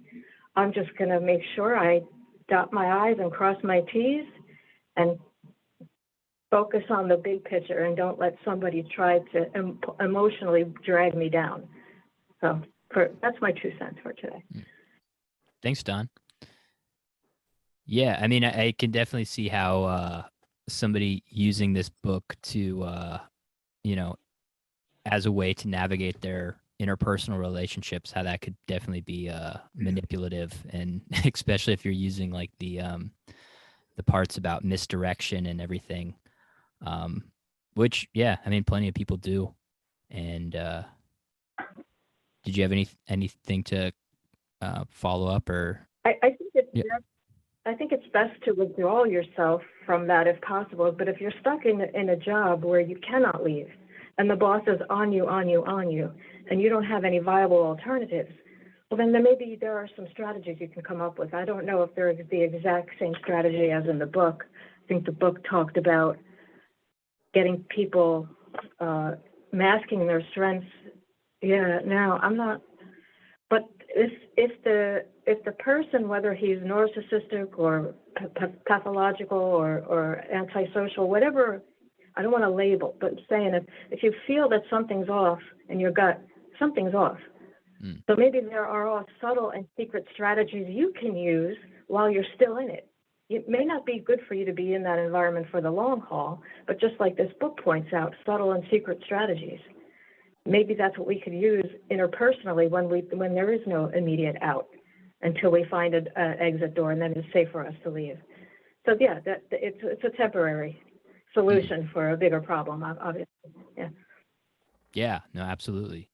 I'm just going to make sure I dot my I's and cross my T's and focus on the big picture and don't let somebody try to emotionally drag me down. So that's my 2 cents for today. Thanks, Don. Yeah, I mean, I can definitely see how somebody using this book to, as a way to navigate their interpersonal relationships, how that could definitely be manipulative, and especially if you're using like the parts about misdirection and everything, which, yeah, I mean, plenty of people do. And did you have anything to follow up, or? I think it's best to withdraw yourself from that if possible. But if you're stuck in a job where you cannot leave, and the boss is on you, and you don't have any viable alternatives, well, then maybe there are some strategies you can come up with. I don't know if they're the exact same strategy as in the book. I think the book talked about getting people masking their strengths. Yeah, no, I'm not. But if the person, whether he's narcissistic or pathological or antisocial, whatever, I don't want to label, but saying if you feel that something's off in your gut, something's off. So maybe there are all subtle and secret strategies you can use while you're still in it. It may not be good for you to be in that environment for the long haul, but just like this book points out, subtle and secret strategies. Maybe that's what we could use interpersonally when there is no immediate out until we find an exit door, and then it's safe for us to leave. So yeah, it's a temporary solution for a bigger problem, obviously. Yeah. Yeah, no, absolutely.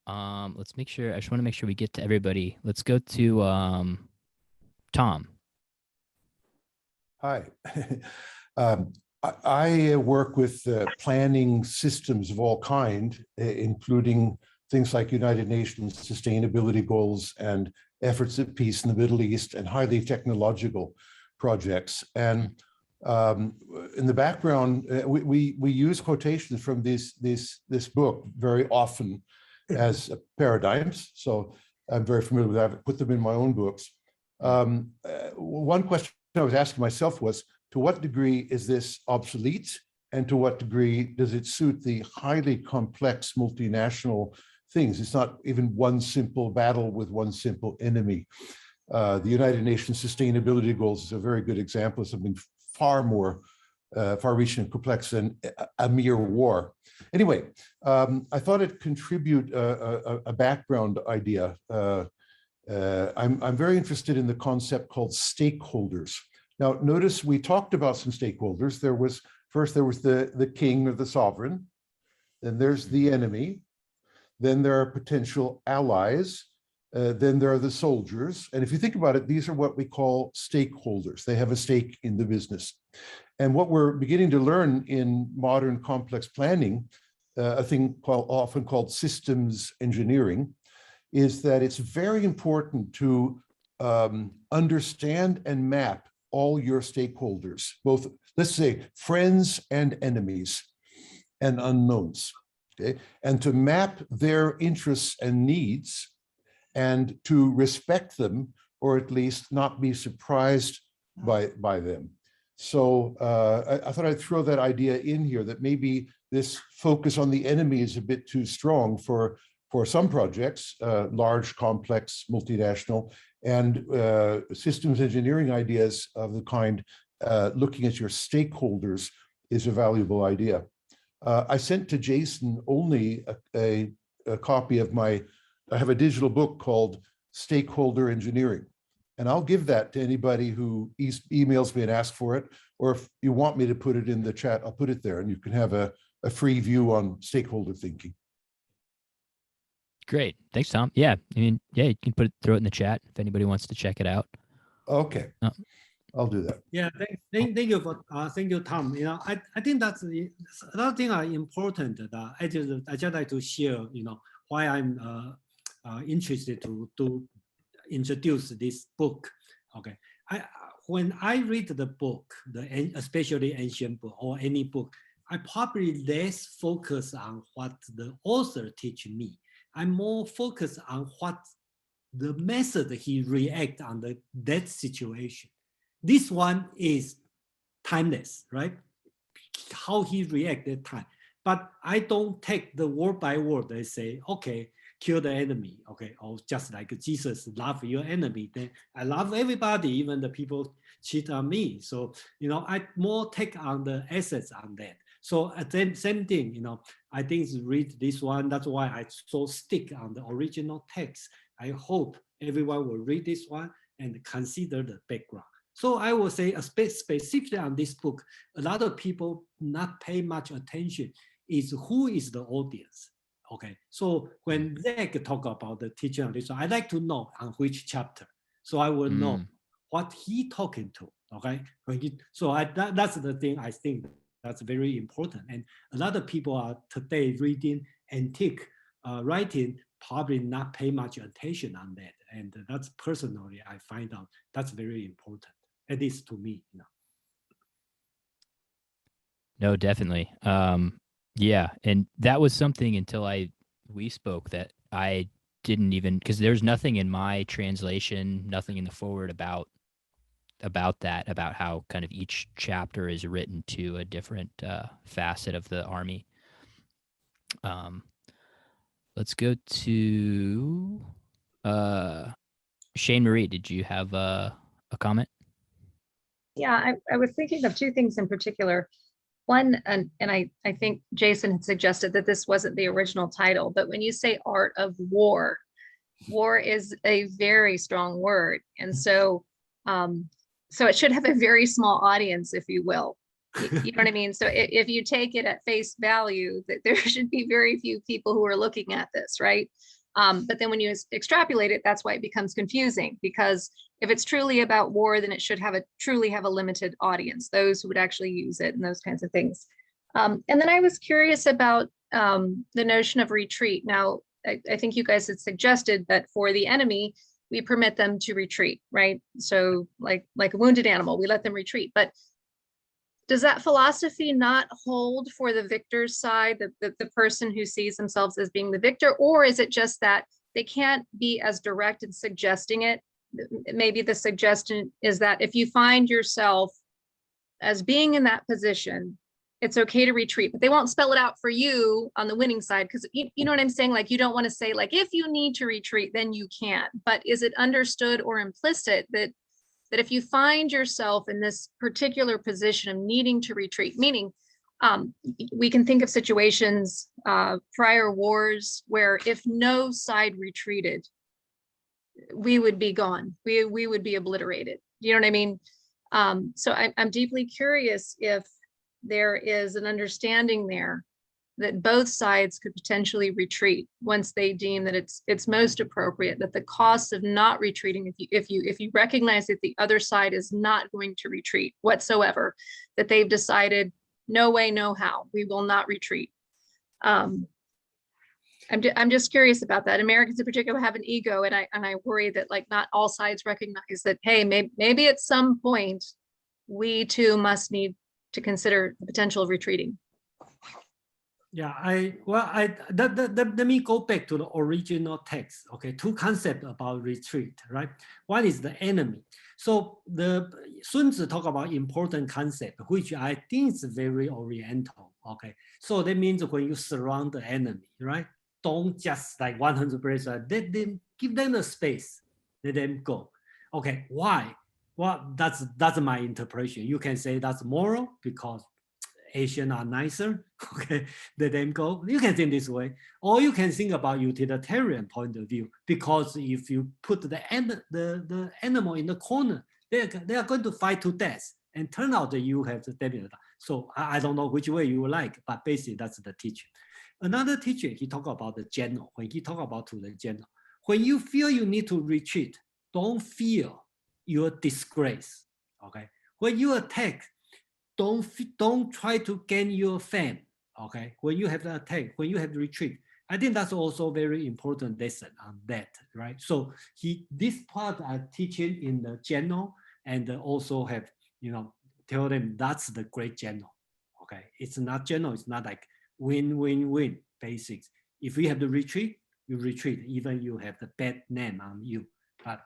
Let's make sure, I just want to make sure we get to everybody. Let's go to Tom. Hi. I work with planning systems of all kind, including things like United Nations sustainability goals and efforts at peace in the Middle East and highly technological projects. And in the background, we use quotations from this book very often as paradigms. So I'm very familiar with that. I put them in my own books. One question I was asking myself was, to what degree is this obsolete, and to what degree does it suit the highly complex multinational things? It's not even one simple battle with one simple enemy. The United Nations sustainability goals is a very good example of something far more far-reaching and complex than a mere war. Anyway, I thought I'd contribute a background idea. I'm very interested in the concept called stakeholders. Now, notice we talked about some stakeholders. First there was the king or the sovereign, then there's the enemy, then there are potential allies, then there are the soldiers. And if you think about it, these are what we call stakeholders. They have a stake in the business. And what we're beginning to learn in modern complex planning, a thing often called systems engineering, is that it's very important to understand and map all your stakeholders, both, let's say, friends and enemies and unknowns, okay? And to map their interests and needs and to respect them, or at least not be surprised by them. So I thought I'd throw that idea in here, that maybe this focus on the enemy is a bit too strong for some projects, large, complex, multinational, and systems engineering ideas of the kind, looking at your stakeholders is a valuable idea. I sent to Jason only a copy of I have a digital book called Stakeholder Engineering, and I'll give that to anybody who emails me and asks for it, or if you want me to put it in the chat, I'll put it there, and you can have a free view on stakeholder thinking. Great. Thanks, Tom. Yeah. I mean, yeah, you can throw it in the chat if anybody wants to check it out. Okay. I'll do that. Yeah, thank you, Tom. You know, I think that's another thing important that I just like to share, you know, why I'm interested to introduce this book. Okay. When I read the book, especially ancient book or any book, I probably less focus on what the author teach me. I'm more focused on what the method he react on that situation. This one is timeless, right? How he react that time. But I don't take the word by word. I say, okay, kill the enemy, okay, or just like Jesus love your enemy, then I love everybody, even the people cheat on me. So, I more take on the essence on that. So then same thing, I think read this one. That's why I so stick on the original text. I hope everyone will read this one and consider the background. So I will say, specifically on this book, a lot of people not pay much attention is who is the audience. Okay, so when Zach talk about the teaching on this, I like to know on which chapter, so I will know what he talking to. Okay, that's the thing I think that's very important. And a lot of people are today reading antique writing, probably not pay much attention on that. And that's personally, I find out that's very important, at least to me. No, definitely. Yeah, and that was something until we spoke that I didn't even, because there's nothing in my translation, nothing in the forward about that, about how kind of each chapter is written to a different facet of the army. Let's go to Shane Marie. Did you have a comment? Yeah, I was thinking of two things in particular. One, and I think Jason had suggested that this wasn't the original title, but when you say art of war, war is a very strong word. And so it should have a very small audience, if you will. You know what I mean? So if you take it at face value, that there should be very few people who are looking at this, right? But then when you extrapolate it, that's why it becomes confusing, because if it's truly about war, then it should truly have a limited audience, those who would actually use it and those kinds of things. And then I was curious about the notion of retreat. Now, I think you guys had suggested that for the enemy, we permit them to retreat, right? So like a wounded animal, we let them retreat. But does that philosophy not hold for the victor's side, the person who sees themselves as being the victor? Or is it just that they can't be as direct in suggesting it? Maybe the suggestion is that if you find yourself as being in that position, it's okay to retreat, but they won't spell it out for you on the winning side. Because you know what I'm saying? Like, you don't want to say, like, if you need to retreat, then you can. But is it understood or implicit that if you find yourself in this particular position of needing to retreat, meaning we can think of situations, prior wars, where if no side retreated, we would be gone. We would be obliterated. You know what I mean? So I'm deeply curious if there is an understanding there that both sides could potentially retreat once they deem that it's most appropriate, that the cost of not retreating, if you recognize that the other side is not going to retreat whatsoever, that they've decided, no way, no how, we will not retreat. I'm just curious about that. Americans in particular have an ego, and I worry that, like, not all sides recognize that, hey, maybe at some point we too must need to consider the potential of retreating. Yeah, let me go back to the original text. Okay, two concepts about retreat, right? One is the enemy. So the Sun Tzu talk about important concept, which I think is very oriental. Okay, so that means when you surround the enemy, right? Don't just like 100%. Let them, give them a space. Let them go. Okay, why? Well, that's my interpretation. You can say that's moral because Asians are nicer, okay, let them go. You can think this way. Or you can think about utilitarian point of view, because if you put the animal in the corner, they are going to fight to death, and turn out that you have to damage. So I don't know which way you like, but basically that's the teaching. Another teacher, he talked about the general. When he talked about to the general, when you feel you need to retreat, don't feel your disgrace, okay? When you attack, don't try to gain your fame, okay? When you have the attack, when you have the retreat, I think that's also very important lesson on that, right? So this part I teaching in the general, and also have, tell them that's the great general, Okay, it's not general. It's not like win-win-win basics. If you have to retreat, you retreat. Even you have the bad name on you, but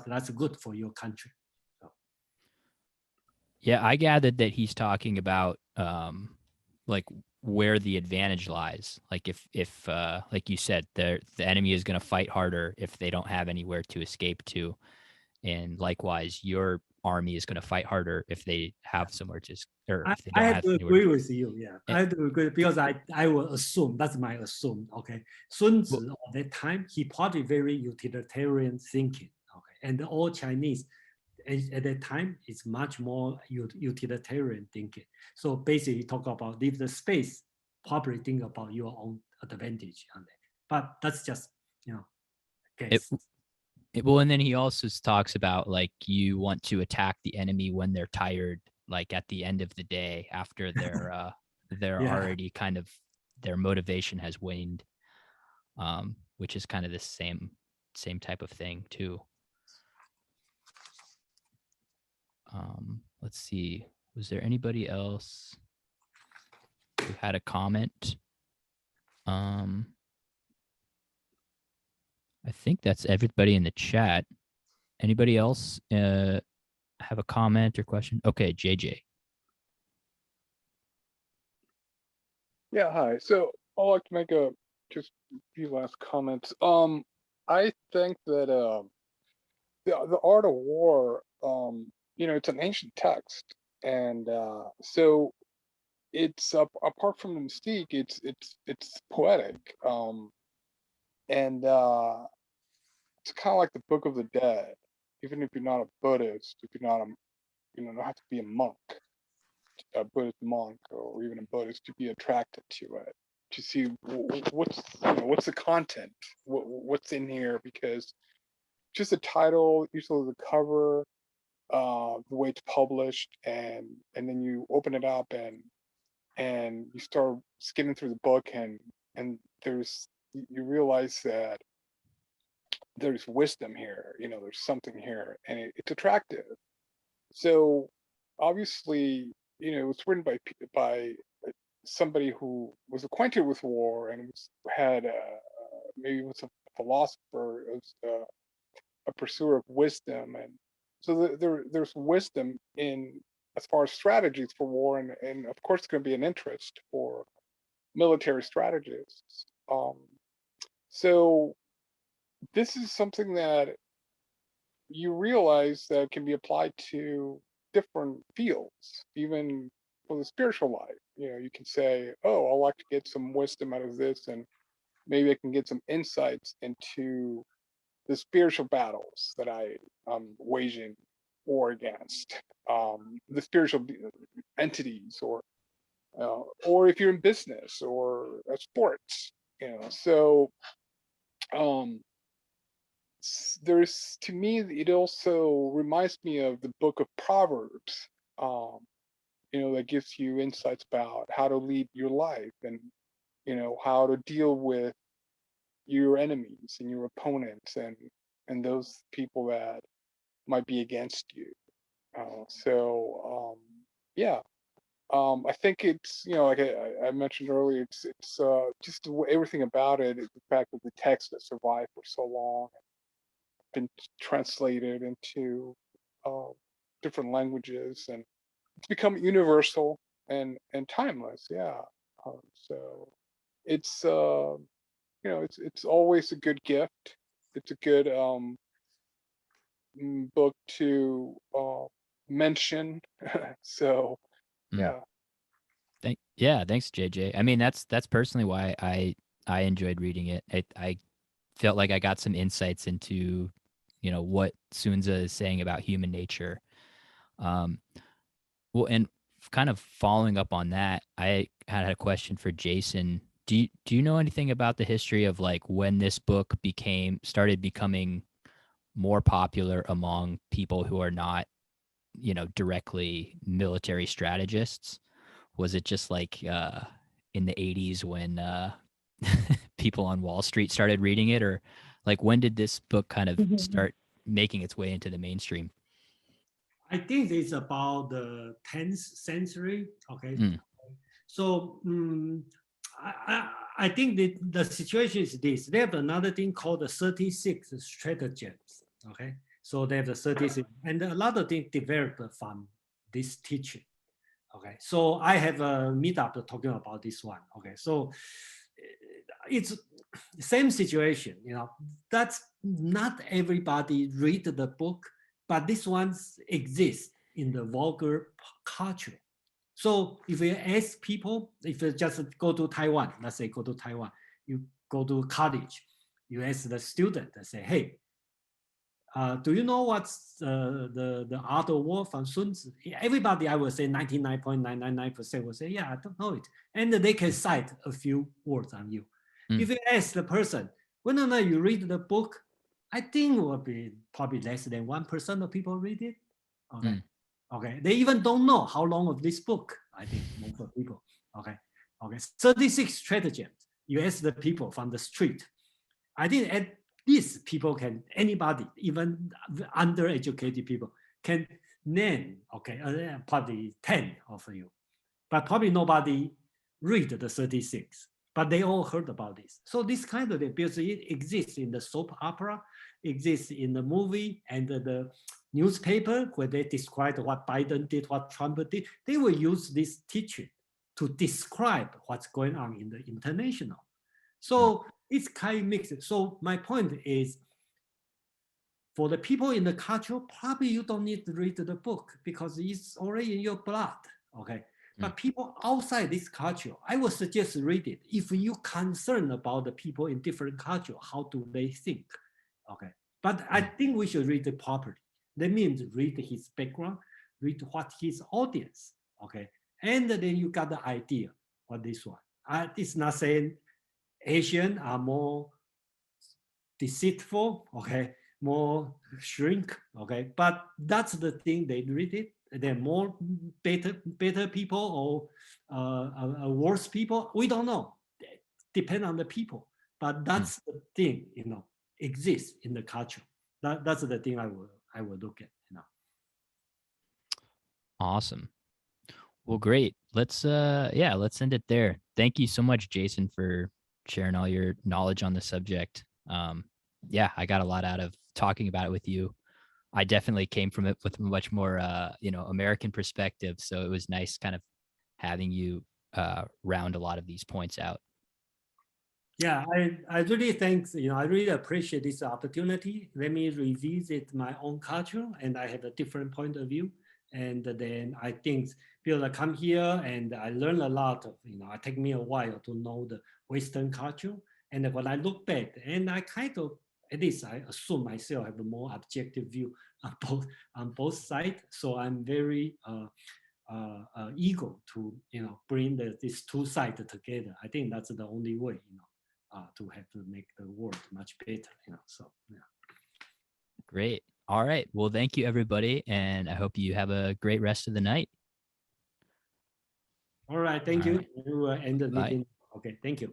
that's good for your country. So. Yeah, I gathered that he's talking about like where the advantage lies. Like if like you said, the enemy is going to fight harder if they don't have anywhere to escape to, and likewise, your army is going to fight harder if they have somewhere to, or if they I don't have have to anywhere. agree with you. Yeah, I have to agree because I will assume that's my assume. Okay, Sun Tzu at that time he probably very utilitarian thinking. Okay, and all Chinese at that time it's much more utilitarian thinking. So basically, talk about leave the space. Probably think about your own advantage on that. But that's just case. Well, and then he also talks about like you want to attack the enemy when they're tired, like at the end of the day after they're already kind of their motivation has waned, which is kind of the same type of thing too. Let's see, was there anybody else who had a comment? I think that's everybody in the chat. Anybody else have a comment or question? Okay, JJ. Yeah, hi. So I'd like to make just a few last comments. I think that the art of war, it's an ancient text, and so it's apart from the mystique, it's poetic, and it's kind of like the Book of the Dead. Even if you're not a Buddhist, if you're not don't have to be a monk, a Buddhist monk, or even a Buddhist to be attracted to it, to see what's the content, what's in here, because just the title, usually the cover, the way it's published, and then you open it up and you start skimming through the book, and you realize that there's wisdom here, there's something here, and it's attractive. So obviously, it was written by somebody who was acquainted with war and had maybe was a philosopher, was a pursuer of wisdom, and so there's wisdom in as far as strategies for war, and of course, it's going to be an interest for military strategists. So this is something that you realize that can be applied to different fields, even for the spiritual life. You can say, oh, I'd like to get some wisdom out of this, and maybe I can get some insights into the spiritual battles that I'm waging war against, the spiritual entities, or if you're in business or sports, so there's, to me, it also reminds me of the book of Proverbs, that gives you insights about how to lead your life, and how to deal with your enemies and your opponents, and those people that might be against you. Yeah, I think it's, like I mentioned earlier, it's just everything about it, the fact that the text that survived for so long, been translated into different languages, and it's become universal and timeless. Yeah. So it's it's always a good gift. It's a good book to mention. So yeah. Thanks, JJ. I mean, that's personally why I enjoyed reading it. I felt like I got some insights into, what Sun Tzu is saying about human nature. Well, and kind of following up on that, I had a question for Jason. Do you know anything about the history of like when this book started becoming more popular among people who are not, directly military strategists? Was it just like in the 80s when people on Wall Street started reading it, or like when did this book kind of start making its way into the mainstream? I think it's about the 10th century. Okay, So I think the situation is this. They have another thing called the 36 stratagems. Okay, so they have the 36, and a lot of things developed from this teaching. Okay, so I have a meetup talking about this one. Okay, so it's same situation. You know, that's not everybody read the book, but this one exists in the vulgar culture. So if you ask people, if you just go to Taiwan, let's say go to Taiwan, you go to college, you ask the student, they say, hey, do you know what's the art of war from Sun Tzu? Everybody, I would say 99.999% will say, yeah, I don't know it. And they can cite a few words on you. If you ask the person, whether or not you read the book, I think will be probably less than 1% of people read it. Okay. Okay, they even don't know how long of this book. I think most of people. Okay, 36 stratagems. You ask the people from the street. I think at least people can, anybody, even undereducated people, can name. Okay, probably 10 of you, but probably nobody read the 36. But they all heard about this. So this kind of because it exists in the soap opera, exists in the movie and the newspaper where they describe what Biden did, what Trump did. They will use this teaching to describe what's going on in the international. So it's kind of mixed. So my point is, for the people in the culture, probably you don't need to read the book because it's already in your blood. Okay. But people outside this culture, I would suggest read it. If you're concerned about the people in different culture, how do they think? Okay. But I think we should read it properly. That means read his background, read what his audience. Okay. And then you got the idea for this one. It's not saying Asian are more deceitful, okay, more shrink, okay. But that's the thing they read it. They're more better people or worse people. We don't know. Depend on the people. But that's the thing, you know, exists in the culture. That's the thing I will look at, you know. Awesome. Well, great. Let's let's end it there. Thank you so much, Jason, for sharing all your knowledge on the subject. Yeah, I got a lot out of talking about it with you. I definitely came from it with a much more, American perspective. So it was nice kind of having you round a lot of these points out. Yeah, I really I really appreciate this opportunity. Let me revisit my own culture, and I have a different point of view. And then I think people come here and I learn a lot of, it take me a while to know the Western culture. And when I look back, and I kind of, at least I assume myself have a more objective view on both sides. So I'm very eager to bring these two sides together. I think that's the only way to have to make the world much better. So yeah. Great. All right. Well, thank you, everybody, and I hope you have a great rest of the night. All right. Thank you. Right. We will end the Bye. meeting. Okay. Thank you.